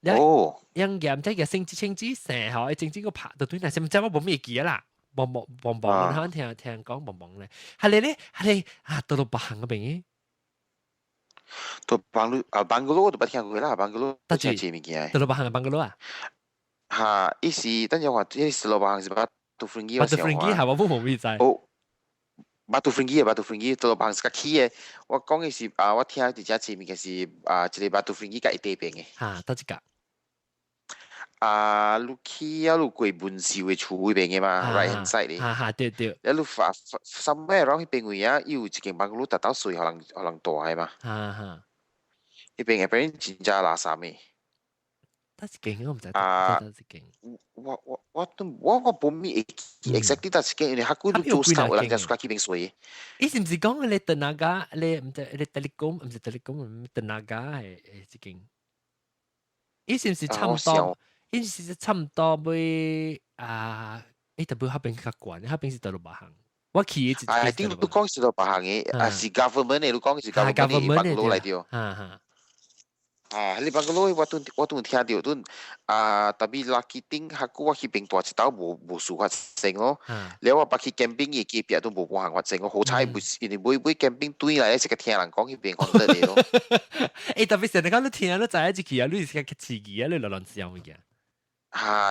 哦，ยังแกมใจกับสิ่งที่เชิงจีแสเหรอไอ้จริงๆก็ผ่าตัวนั้นใช่ไหมจำว่าผมมีกี่ละบองนะฮะแทงก้องบองเลยฮัลโหลเนี่ยฮัลโหลตัวบังก็เป็นงี้ตัวบังกะโลตัวบังกะโล啦，บังกะโลตัว前面嘅。ตัวบังกับบังกะโล啊？嚇，依時等陣話，依時ตัวบัง是巴杜弗林基巴杜弗林基係我冇未知。哦，巴杜弗林基ตัวบัง是個起嘅。我講嘅是我聽啲只前面嘅是一個巴杜弗林基嘅一地邊嘅。嚇，得一個。你去路過文兆嘅厝嗰邊嘅嘛 ，right hand side 咧。嚇，對。你somewhere around 嗰邊位啊，有一間辦公樓達到水，可能大係嘛。嚇。嗰邊嘅邊真正垃圾嘅。得一間我唔知。得一間。我冇咩 exactly 得一間，因為佢嗰度做 start 人家suka 嗰邊水。你是唔是講你tenaga，你唔係你 telecom，唔係 telecom， tenaga 係一間。你是唔是差唔多？因是差唔多會特別嗰邊較貴，嗰邊是大陸白行。我去嘅係啲你講是大陸白行嘅，是 government 嘅，你講是 government 嘅辦公樓嚟掉。你辦公樓我都聽到，都特別 lucky 啲客戶我去邊大一刀冇事發生咯。你話白去 camping 嘅機票都冇行發生，我好彩因為每 camping 對嚟食個聽人講去邊講得嚟咯。特別成日講你聽都知一支啊，你是個刺激啊，你亂笑嘅。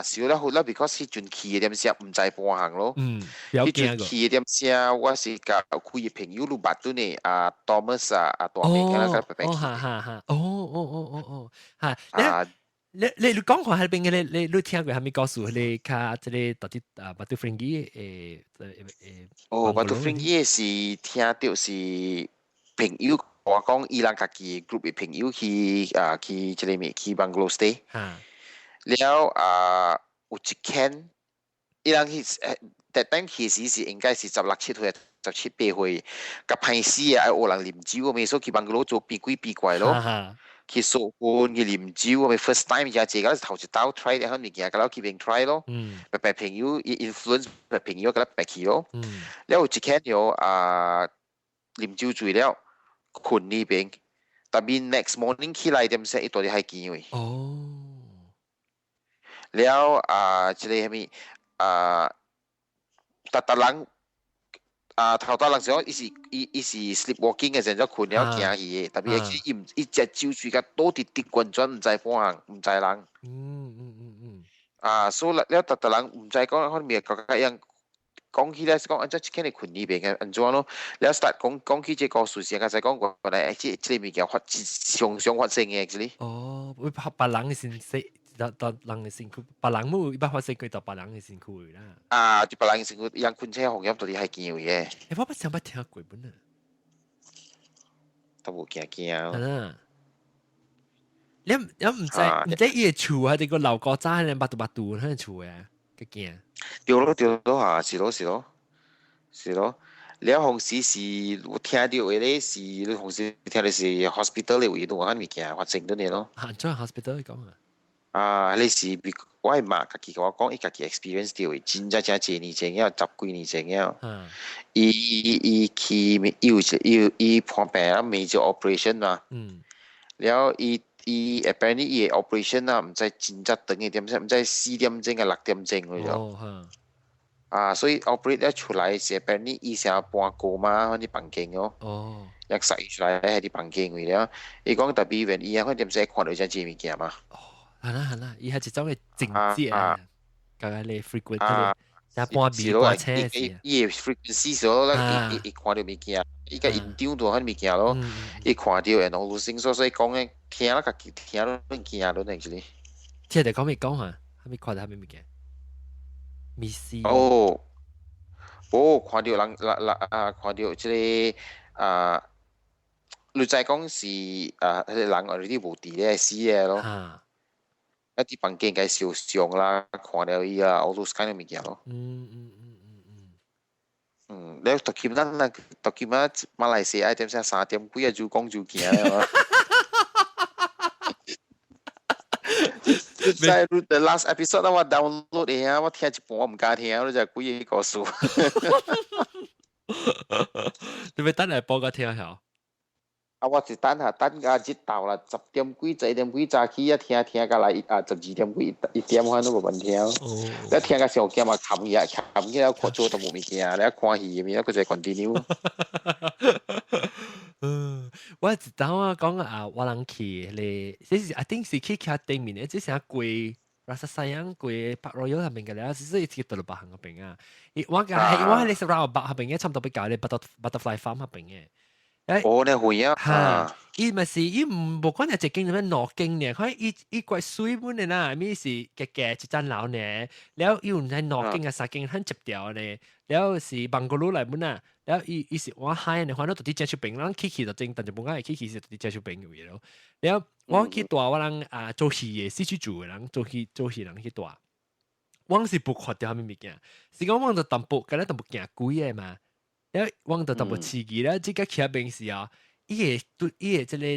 少啦好啦 ，because 迄陣去嘅點時唔知半行咯。迄陣去嘅點時，我是甲開嘅朋友路捌到呢，Thomas 大名嘅啦，佢白白去。你講看喺邊嘅你聽過係咪告訴你卡即係到底巴杜弗林基巴杜弗林基是聽到是朋友我講伊朗家己 group 嘅朋友去即係咩去 Bungalow stay。แล้ว有一間，伊人迄that time 其實是應該是16、17歲、17、8歲，甲歹死啊！有人啉酒，咪所以去辦個做變鬼變怪咯。去數盤去啉酒，我咪 first time 而家自己頭一刀 try 啲物件，咁樣去邊 try 咯。白朋友 influence 白朋友咁樣白去咯。แล้ว一天有啉酒醉了，困呢邊，但係 next morning 起來點先，一度啲係見嘅。แล้ว即係咩特人頭特人時候，伊是 sleepwalking 嘅時候困了驚去嘅，特別係伊隻酒醉嘅多啲啲滾轉唔知方向，唔知人。所以了特人唔知講可能咪個樣講起來是講，即係你困呢邊嘅，安怎咯？了 start 講起這個故事，佢就講過來，即係物件常發生嘅，即係。會拍別人嘅先識。人嘅身軀，別人冇一般發生佢就別人嘅身軀啦。就別人嘅身軀，人困車紅入到底係見嘅。我不想聽過本啊，都冇驚。你唔知伊個厝係啲個樓角渣係八度喺厝嘅，個驚。對咯是咯。你紅時是聽到嘅咧，是你紅時聽到是 hospital 嘅位度，我係咪驚發生到你咯？在 hospital 講啊。你是我係媽家己甲我講，伊家己 experience 到嘅，真真正幾年前了，10幾年前了。伊去伊破病啊，major operation 嘛。แล้ว伊 apparently 伊 operation 啊，唔知真正等嘅點先，唔知4點鐘啊6點鐘嘅咗。所以 operate 咗出來是 apparently 伊成半個嘛，喺啲房間咯。一洗出來喺啲房間嘅了。伊講特別原因，佢點先看到隻物件嘛。係啦，伊係一種嘅情節啊，咁樣你 frequent 嗰啲，一般面過車時，伊 frequency 所啦，伊看到物件，伊個印象到迄物件咯，伊看到然後路線所以講嘅，聽啦，家己聽咯，驚咯，你知唔知？即係講咪講下，係咪看到係咪物件？未試。看到人看到即個你再講是人 already 無佇咧死嘅咯。一啲房間嘅受傷啦，看到伊all those kind of 物件咯。你特見馬來西亞點先3點幾就講就驚啊！在 the last episode 我 download 嘅，我聽一半我唔敢聽，我就幾個數。你咪等嚟播個聽下。我是等下日到啦，10點幾、11點幾早起聽到來12點幾1點可能都冇問題。你聽個上驚嘛，冚嘢看做都冇物件，你看戲咪佢就 continue。我一當我講我人去咧，即是 I think 是去對面嘅，即係貴Rasa Sayang 貴Park Royal 係邊嘅咧？即係一條道路北行嗰邊啊。我係你食 round 北嗰邊嘅，差唔多比較咧 Butterfly Farm 嗰邊嘅。你會啊？伊咪是伊唔講係一間咁樣攞經嘅，佢伊怪水本嘅啦，咪是嘅一間樓呢，แล้ว伊唔係攞經嘅三間很接掉呢，แล้ว是บังกลู嚟本啊，แล้ว伊是我嗨呢，可能到啲接觸病，咱去就正，但係冇解去是到啲接觸病嘅嘢咯。แล้ว我去大我人做戲嘅，死去做嘅人做戲人去大，我是不看掉係咩物件，是講我就淡薄，咁咧淡薄驚鬼嘅嘛。แล้ววังตัวตับชีกีแล้วที่ก็เขียนเป็นสิอ่ะอีจะเลย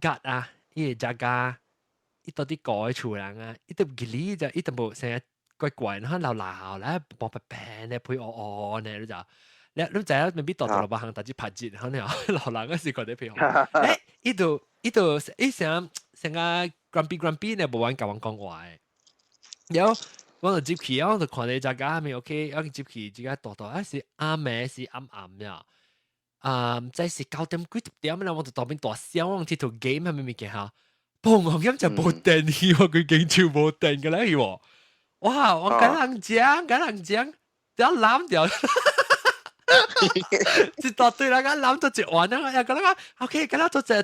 กัดอีจะกาอีตัวที่ก่อชูรังอีตัวกิริจะอีตัวบุเสีย怪然後流咧薄白病咧配我咧就你就係未必度落把行，但係拍節可能流浪嗰時覺得譬如呢度成個 grumpy 咧冇玩教我講話嘅，有。我就接起，我就看你隻家咪 OK， 我接起隻家大是暗暝是暗呀，即是9點幾10點啦，我就當邊大笑，我睇套 game 係咪嘅嚇，砰！我咁就冇電氣喎，佢竟然冇電嘅咧喎，哇！我緊人講，一攬掉，一大堆人家攬咗一碗啦，又講啦 ，OK， 咁啦，做隻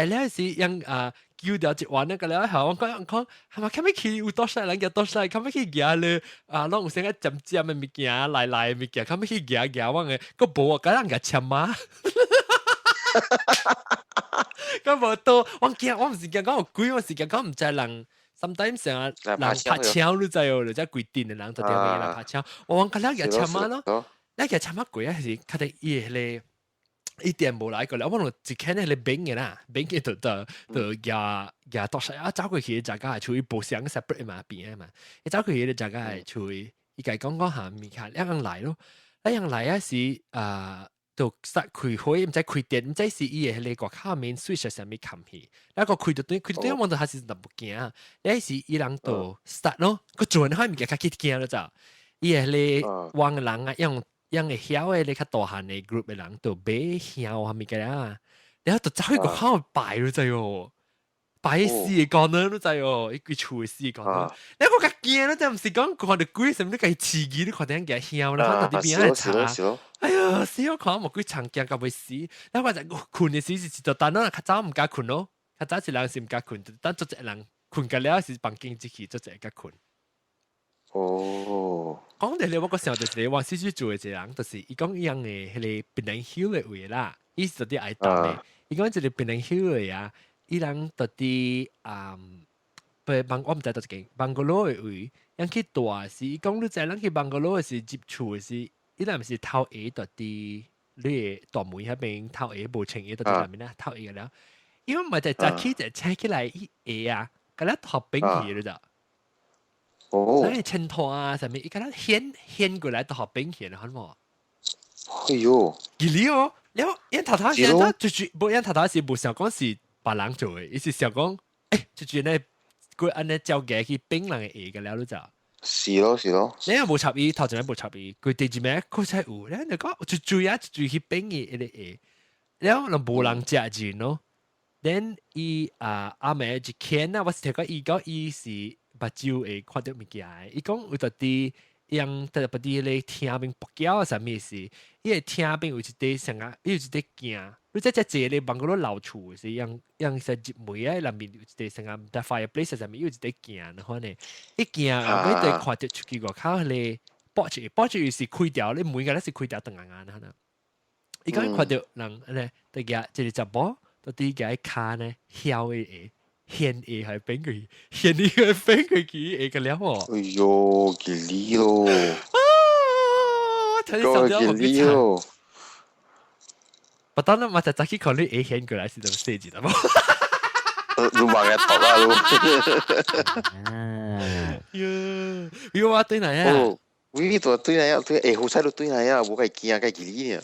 咧是用叫掉一碗那個了後，我講係咪咁樣去有多少人嘅多少，咁樣去夾咧攏有成個尖嘅物件，來嘅物件，咁樣去夾我嘅，個無個人嘅簽啊，咁無到我唔是驚講有鬼，我是驚講唔知人。sometimes 成日人拍槍都知哦，你真係鬼癲嘅人就點樣嚟拍槍，我講嗰啲嘅簽啊咯，嗰啲簽乜鬼啊係確定嘢咧。一點冇來過啦，我攞只看那個冰嘅啦，冰嘅就牙多晒啊，走過去大家係處於部箱 separate 嘛邊嘛，一走過去大家係處於依家講下面看一樣來咯，一樣來啊是就實開火，唔知開電，唔知是伊個個卡面 switch 上面冚起，那個開到對望到係是特別驚啊，你是伊人就 start 咯，個轉開面嘅卡起驚咯就，伊個黃人啊用。yang會曉嘅你較大漢嘅 group 嘅人就俾曉係咪嘅啦？然後就走去個口擺咗滯喎，擺死嘅講啦都滯喎，一句錯嘅死講啦。你個個驚啦，就唔是講看到鬼什麼都計刺激，你看點嘅曉啦，看到啲邊係查。哎呀，死我看冇鬼長驚到會死，然後就困嘅時是就等啦，較早唔敢困咯，較早是人是唔敢困，等做隻人困緊了是房間之氣做隻個困。講到你我個時候就是你話少少做嘅一個人，就是伊講一樣嘅迄個檳榔丘嘅位啦，伊是啲愛當嘅。伊講一個檳榔丘嘅啊，伊人到啲我唔知到一間邦哥羅嘅位，人去大是伊講你知人去邦哥羅嘅是接觸嘅是，伊人唔是頭下到啲你大門嗰邊頭下無清嘢到啲入面啦，頭下嘅了。因為唔係就早起就請起來伊下啊，咁咧學冰嘢咗。那襯托啊，上面一個人掀過來都好冰顯，好冇？哎呦，幾厲哦！然後人頭頭時就不人頭頭時冇想講是別人做嘅，伊是想講，就呢佢安尼照嘅去冰人嘅嘢嘅了，你就。是咯是咯。你又冇插伊，頭前冇插伊，佢第二咩？佢才有，你就講就注意啊，注意去冰嘅啲嘢，然後就冇人食住咯。then 伊阿妹就見啊，我是聽講伊講伊是。目睭會看到物件嘅，伊講有特啲樣特別啲咧聽邊博繳啊，啥物事？伊會聽邊有一啲成啊，有一啲驚。你即係咧幫嗰啲老厝是樣實入門啊，內面有一啲成啊，但 fireplace 上面有一啲驚，可能一驚啊，每對看到出去個口咧，博住是開掉，你每個都是開掉等眼眼可能。伊講看到人咧，第個即係就波，到啲嘅卡咧曉嘅。獻嘢係俾佢，獻嘢係俾佢幾嘢嘅了喎。哎呦，幾厲咯！睇啲手指好幾長。不當然，我就早起考慮嘢獻過來是怎麼設計的嘛。你話嘅讀啊！要話對嚟啊！呢度對嚟啊，對好彩都對嚟啊，冇計見啊，計幾厲啊！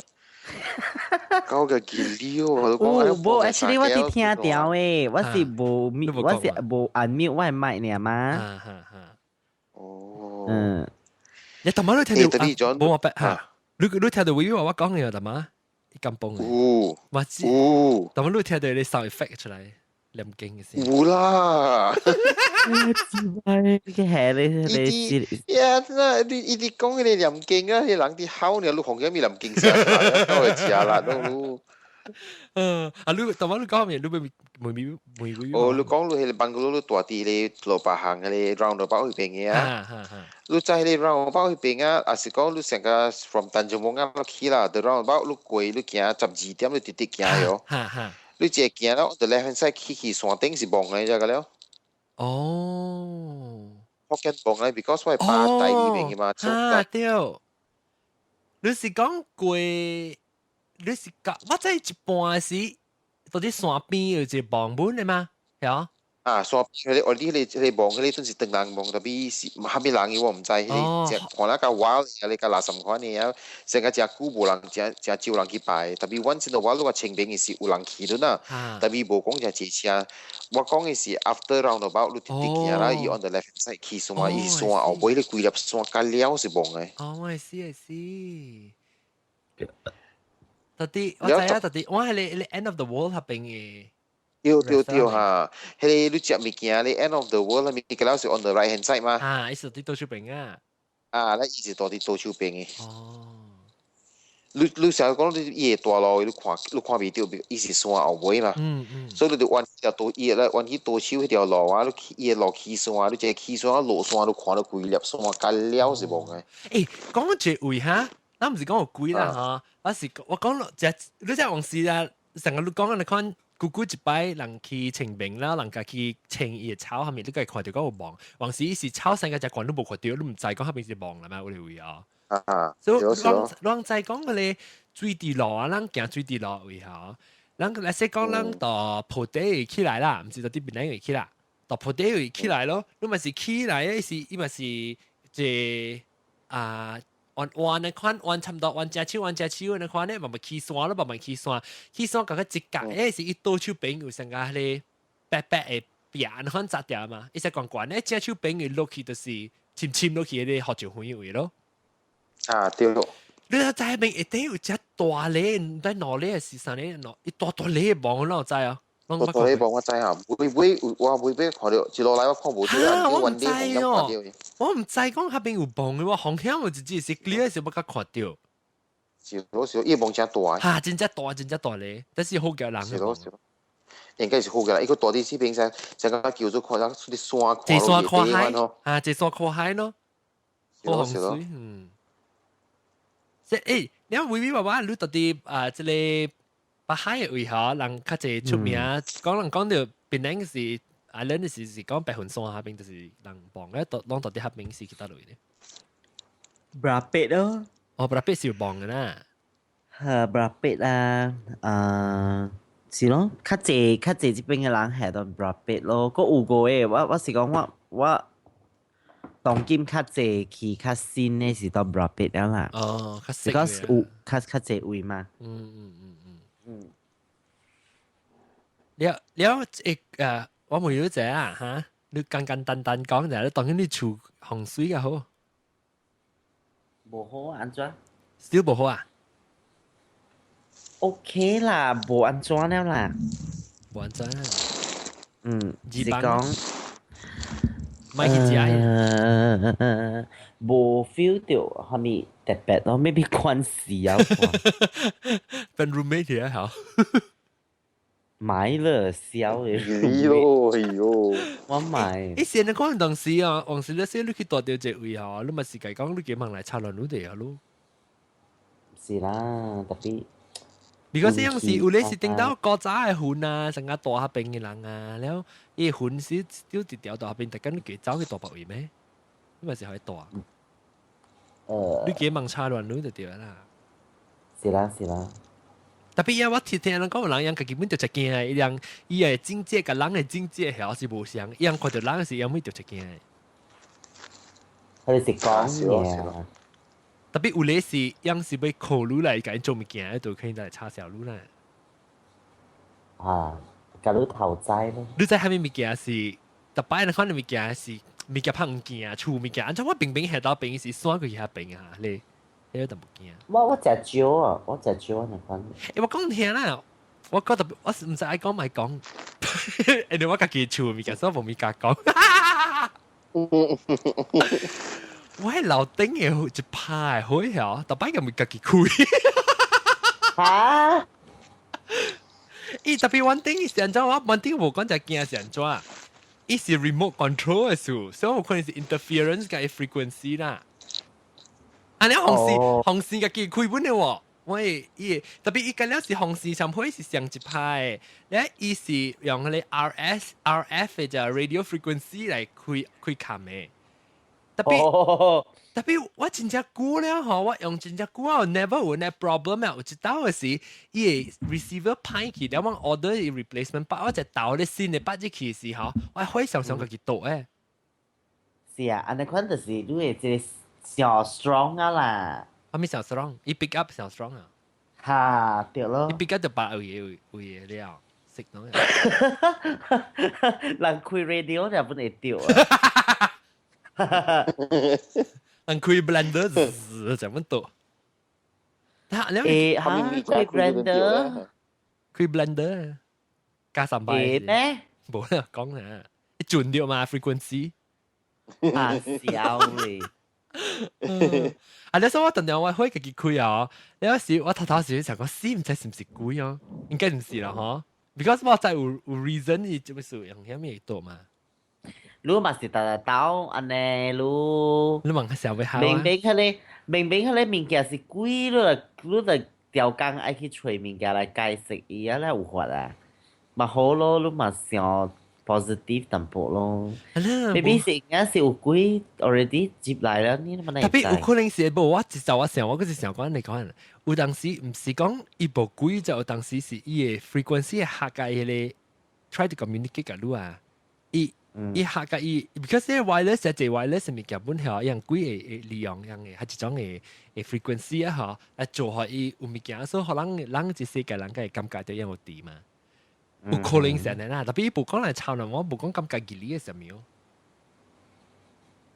搞個幾厲哦！冇，actually 我是聽掉誒，我是冇，我是冇按 mute 我係麥呢嘛。哦。你頭晚都聽到冇話白嚇，你聽到會話我講嘅啊，頭晚咁崩嘅。我知。頭晚都聽到你 sound effect 出嚟，你唔驚嘅先。冇啦。嘅係你呀，真係啲講你又唔勁啊！你冷啲口，你錄紅嘅咪又唔勁先，都係似下啦都。你頭晚你講咩？你會哦，你講你係辦嗰啲大啲你羅白行嘅你 roundabout 去邊嘅啊？你就係你 roundabout 去邊啊？還是講你成個 from 淡水灣啱落去啦？到 roundabout 你過你行12點你直直行咗，你直行咯，就你向西去山頂是望嘅啫個了。哦，福建幫咧 ，because 我係巴第呢邊嘅嘛。對，你是講過，你是講我在一半時，到啲山邊有一個傍門嘅嘛，係啊。山邊我你望嗰啲都是等人望，特別是下邊人嘅我唔知，你只看那個話，你個垃圾款嘅啊，成個只古無人只招人去拜，特別once in a while你話清明嘅時有人去咗啦，特別無講就坐車。我講嘅是 after roundabout 你直直行啦，伊 on the left side 去山，伊山後尾你規粒山加了是望嘅。哦，I see。特啲我知啊，特啲我係你 end of the world 合併嘅。對嚇，迄個你食物件，你 end of the world 咪個老是 on the right hand side 嘛？伊是啲倒手邊啊。那伊是到啲倒手邊嘅。哦。你成日講你伊個大路，你看袂到，伊是山後尾嘛。所以你就彎條倒伊咧，彎去倒手迄條路啊，你伊個路起山，你只起山落山，你看到規粒山干了是無嘅。講到這位哈，咱唔是講有鬼啦嚇，我講落只，你只往時啊，成日你講你看。姑一擺人去清明啦，人家去清伊個草下面，你個看到嗰個網，還是伊是草生嘅隻棍都冇看到，你唔知講下邊是網啦嘛？我哋會啊。所以人在講嘅咧，水地路啊，咱行水地路位吼，咱来说讲咱到坡底起来啦，毋是到啲边位起啦，到坡底位起来咯，你咪是起来诶，是伊咪是即弯的款，弯差唔多弯只手的款咧，慢慢起山咯，慢慢起山嗰個直角誒，是伊倒手邊有成個迄個白白的邊款扎掉嘛，伊只關關咧，只手邊佢落去就是深落去迄個學潮園位咯。啊，對咯。你睇喺邊一定有只大咧，唔知哪咧是啥咧，伊大咧望我知啊。大咧望我知啊，每俾看到，一路來我看無到啊，我唔知哦，我唔知講下邊有望嘅喎，紅響我只是 clear 是不甲看到。少，伊望真大。嚇，真大咧，但是好叫人。少，應該是好嘅啦，伊個大啲視頻上，成個叫做看到啲山，這山看海咯，啊，這山看海咯，好洪水，即誒，你話微微爸爸，你到底即個。北海嘅位吼，人較濟出名，講到檳城是island是講白雲山下邊就是人幫咧，講到啲下邊是幾多類咧 ？Brapet 咯，哦 ，Brapet 是有幫嘅啦。Brapet 啊，是咯，較濟呢邊嘅人係到 Brapet 咯，個有個誒，我是講我當今較濟去較新嘅是到 Brapet 啦。哦，較新嘅。有較濟位嘛。我問你者啊嚇，你簡單講就係你當緊你厝洪水嘅好，無好安怎？少無好啊 ？OK 啦，無安怎了啦，無安怎啊？是講，咪去食無 feel 到係咪特別咯？maybe 關係啊，เป็น roommate 嘅好。買了笑嘅，哎呦，我買。以前你講當時啊，當時你說你去大條隻位啊，你咪是計講你幾問來插落你哋啊咯。是啦，特別。because 有時有你是聽到古早嘅雲啊，成個大下邊嘅人啊，然後伊雲是丟一條大下邊，特緊你幾走去大白位咩？你咪是可以大。你幾問插落你就對啦。是啦。特別呀，我聽人講人樣，佢根本就一件嘅，人伊嘅境界甲人嘅境界係是無相，人看到人是樣咪就一件嘅。佢哋是講嘢。特別有咧是樣是要考慮來甲伊做物件，喺度可以來插小路啦。啊，甲你頭知咯。你知係咪物件是？特擺人看到物件是物件拍物件，厝物件，按照我平平下到平是山過去下平啊，你。你都唔驚？我食蕉啊，我食蕉你講。我講聽啦，我覺得我唔使愛講咪講，因為我家己厝物件，所以冇咪甲講。我係樓頂嘅一排好曉，特別咁咪家己開。嚇！伊特別one thing是安怎？我one thing無講就驚是安怎？伊是 remote control 嘅事，所以我可能是 interference 嘅 frequency 啦。安尼紅線嘅機開本嘅喎，喂，特別伊個了是紅線上會是上一派，咧伊是用嗰啲 RF 嘅就 radio frequency 嚟開冚嘅，特別我真正久了吼，我用真正久我 never 有呢 problem 啊，有一道嘅是伊 receiver 派去，了我 order replacement 把我只倒咧新嘅把只去時候，我可以上個幾多誒？是啊，安尼款就是你會即個。小 strong 啊啦，咩小 strong？伊 pick up 小 strong 啊，嚇對咯，伊 pick up 就把有嘢了，識喏。人開 radio 就本嚟掉啊，人開 blender 就咁多。誒嚇，開 blender，加3倍。咩？冇啦，講啦，一轉掉嘛 frequency。啊，笑你！啊！你所以我突然我開自己開啊！有時我頭時想講，唔知是唔是鬼啊？應該唔是啦，嗬。Because 我真有 reason 伊做咩事用遐咩多嘛？你嘛是大刀安尼，你問佢小尾好啊？明明迄個物件是鬼咯，你就調工愛去找物件來解釋伊啊，咧有法啊。嘛好咯，你嘛想 positive 淡薄咯。Maybe 是而家是有幾 already 接嚟啦，你乜特別有可能是無我接受我成我嗰時成日講你講，有當時唔是講伊部鬼就有當時是伊嘅 frequency 係下界嘅 try to communicate กับ你啊，伊下界伊 because 呢 wireless 就係 wireless 咪基本係樣鬼嘅利用樣嘅，係一種嘅 frequency 啊嚇，嚟做下伊有物件，所以可能人一世界人嘅感覺到樣有啲嘛。有可能是啦，特別伊部講嚟抄人，我部講感覺吉利嘅時候，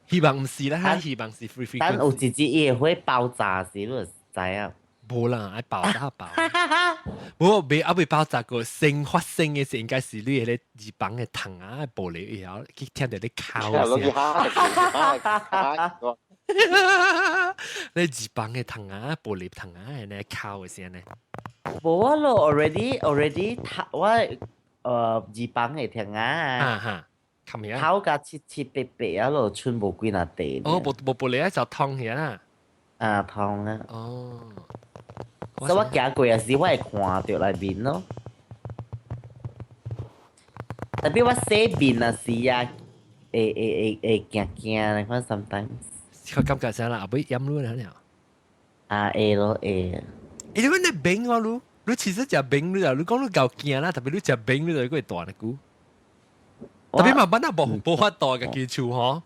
希望唔是啦，希望是 free frequency。但有一隻也會爆炸時，你就知啊。冇啦，愛爆炸爆。冇未未爆炸過，發生嘅時應該是你喺耳房嘅窗啊玻璃，然後佢聽到你敲聲。你耳房嘅窗啊玻璃窗啊，你敲嘅聲呢？冇啊咯 ，already，我耳房嘅窗啊，敲架切切白白啊咯，穿冇幾那地。哦，冇玻璃啊，就痛嘅啦。啊，痛啊。哦。所以我行過嘅時，我會看到內面咯。特別我洗面啊時啊，會驚驚，你看 sometimes。佢感覺上啦，後尾飲咗啦，啊，會咯會。你揾你冰我咯，你其實就冰你就，你講你夠驚啦，特別你就冰你就嗰個大嘅股。特別慢慢啊，冇法度嘅基礎嗬。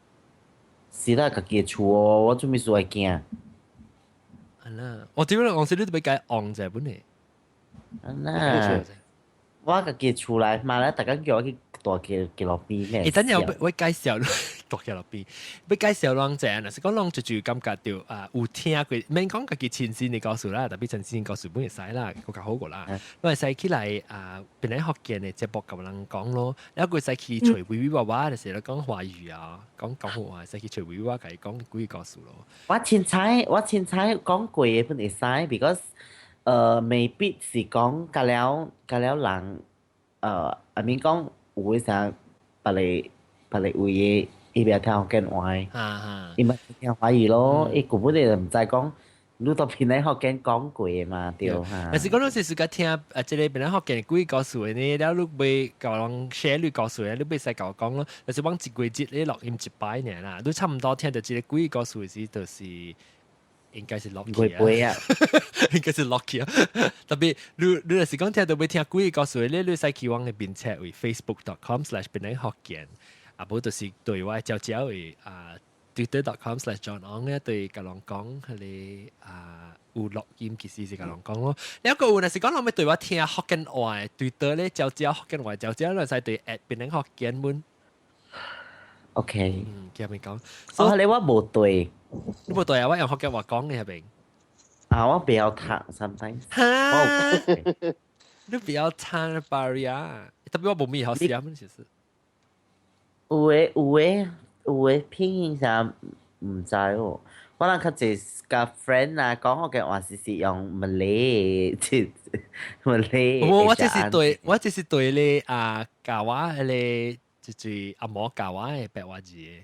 是啦，個基礎哦，我做咩事會驚？我點解我識你都俾解昂就係本嚟。我個基礎嚟，嘛咧，大家叫我去大嘅落邊咩？等陣我介紹大嘅落邊，俾介紹兩隻，嗱，是講兩隻就感覺到啊，有聽佢，免講佢嘅前線你告訴啦，特別前線告訴本嚟使啦，個較好個啦，因為使起嚟啊，本嚟學嘅呢，節目咁人講咯，有一句使起隨微微娃娃，就成日講華語啊，講廣東話，使起隨微娃娃，佢講古語告訴咯。我凊彩講過嘅本嚟使 ，because 未必是講隔了人I mean 講有嘅時別嚟為嘅。伊邊聽福建話，伊咪聽華語咯。伊根本就唔知講，你到邊嚟福建講過嘛？對嚇。但是講到時時間聽即係邊嚟福建古語告訴你，然後你被教人 share 你告訴你，你被使教講咯。但是往一季節你錄音一擺呢啦，你差唔多聽到即係古語告訴嘅時，就是應該是 lucky 啊，應該是 lucky 啊。特別你有時講聽到被聽古語告訴你，你使去往嘅邊冊為 facebook.com/ 邊嚟福建。啊，冇就是對我照嘅twitter.com/johnong 咧，對甲人講佢哋有錄音其實是甲人講咯。另一個有陣時講我咪對我聽福建話 Twitter 咧，照福建話照咧，使對 at 變成福建文。OK。叫咪講。你我冇對。你冇對啊？我用福建話講嘅係咪？我比較慘 sometimes。你比較慘 barrier，特別我冇咩好寫咁其實。有誒拼音上唔知喎，可能較濟甲 friend 啊講福建話是用Malay，即Malay。我只是對咧教我咧，就是阿嬷教我嘅白話字嘅。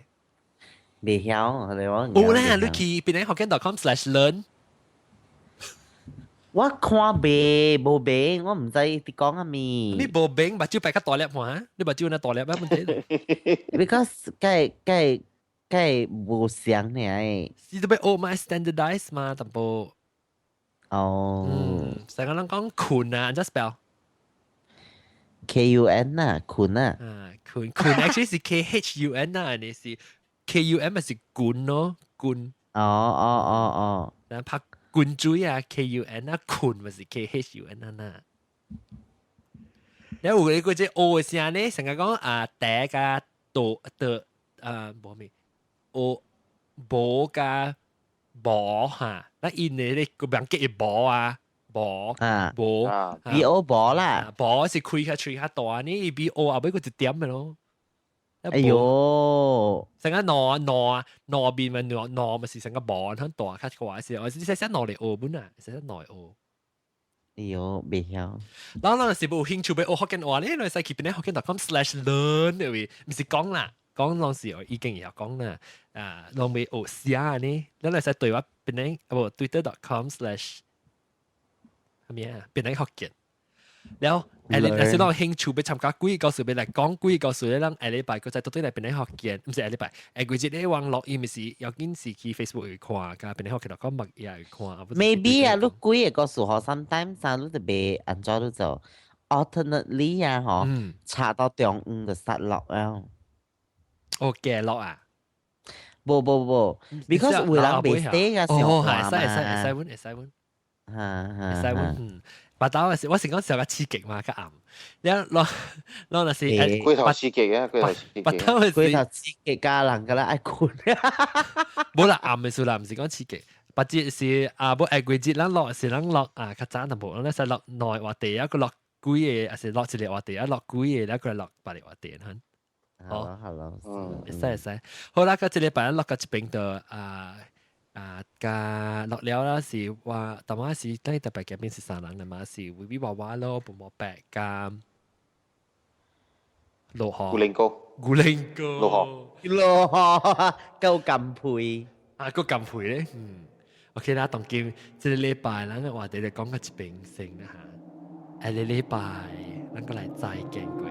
未曉，你講。有啦，你去邊個福建.com/learn。我看未，無明，我唔知你講乜咪。你無明，目睭擺較大粒嘛？你目睭那大粒啊？問題。Because 梗無相呢誒。是都被 all my standardize 嘛？淡薄。哦。成個人講坤啊 ，just spell。KUN 啊，坤啊。坤 actually 是 KHUN 啊，你是 KUN 咪是棍咯，棍。哦。然後拍。棍水啊 ，KUN 啊，棍咪是 KHUN 啊呐。然後有嗰隻 O 嘅聲咧，成日講第加多冇咩 O 冇加冇嚇，那因咧咧個名叫冇啊冇冇 BO 冇啦，冇是開較吹較大呢 BO 後尾嗰隻點嘅咯。哎呦，成個挪邊咪挪咪是成個冇響大較怪事，我是寫挪嚟澳本啊，寫挪嚟澳。哎呦，未曉。嗱，是冇興趣俾學福建話咧，你使去邊咧福建.com/learn 嘅，唔是講啦，講當時我已經有講啦，當未學寫呢，你使對話邊咧，twitter.com/ 係咩啊？邊咧福建。แล้ว是講興趣要參加幾個事，要嚟講幾個事咧，讓下禮拜佢再到底嚟邊啲學見，唔是下禮拜，季節咧網絡伊咪是有件事去 Facebook 去看，甲邊啲學見到講乜嘢去看。Maybe 啊，你幾個數學 sometimes 啊，你特別按照你做 alternately 啊，嗬，查到中午就失落啊。哦，嘅落啊！冇，because 會人未 stay 嘅時候係使揾，白豆嘅時，我成講時候嘅刺激嘛，較暗。你攞那是龜頭刺激啊，白豆嘅時，龜頭刺激家人㗎啦，愛困。冇啦，暗嘅數啦，唔是講刺激。白節是冇季節，咱落是咱落較早淡薄，咱使落內或地一個落幾嘢，還是落一日或地一落幾嘢，一個落八日或地嚇。好，使，好啦，個這禮拜落個一邊度加落了啦，是話但係是當然特別嘅邊是三人啦嘛，是維維娃娃咯，半毛白加落河，古靈哥，落河夠咁配個咁配咧，OK 啦，當今這個禮拜咱話哋講個一邊先啦嚇，下個禮拜咱個來再見過。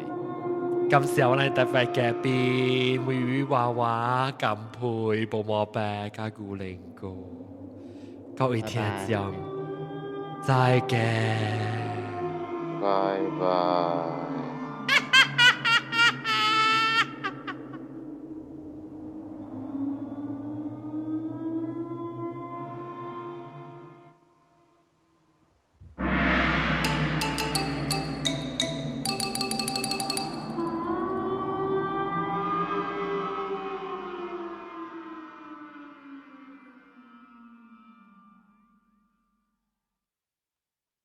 感謝我哋特別嘅邊維維娃娃、金培、布莫白加古靈哥，各位聽眾，再見，拜拜。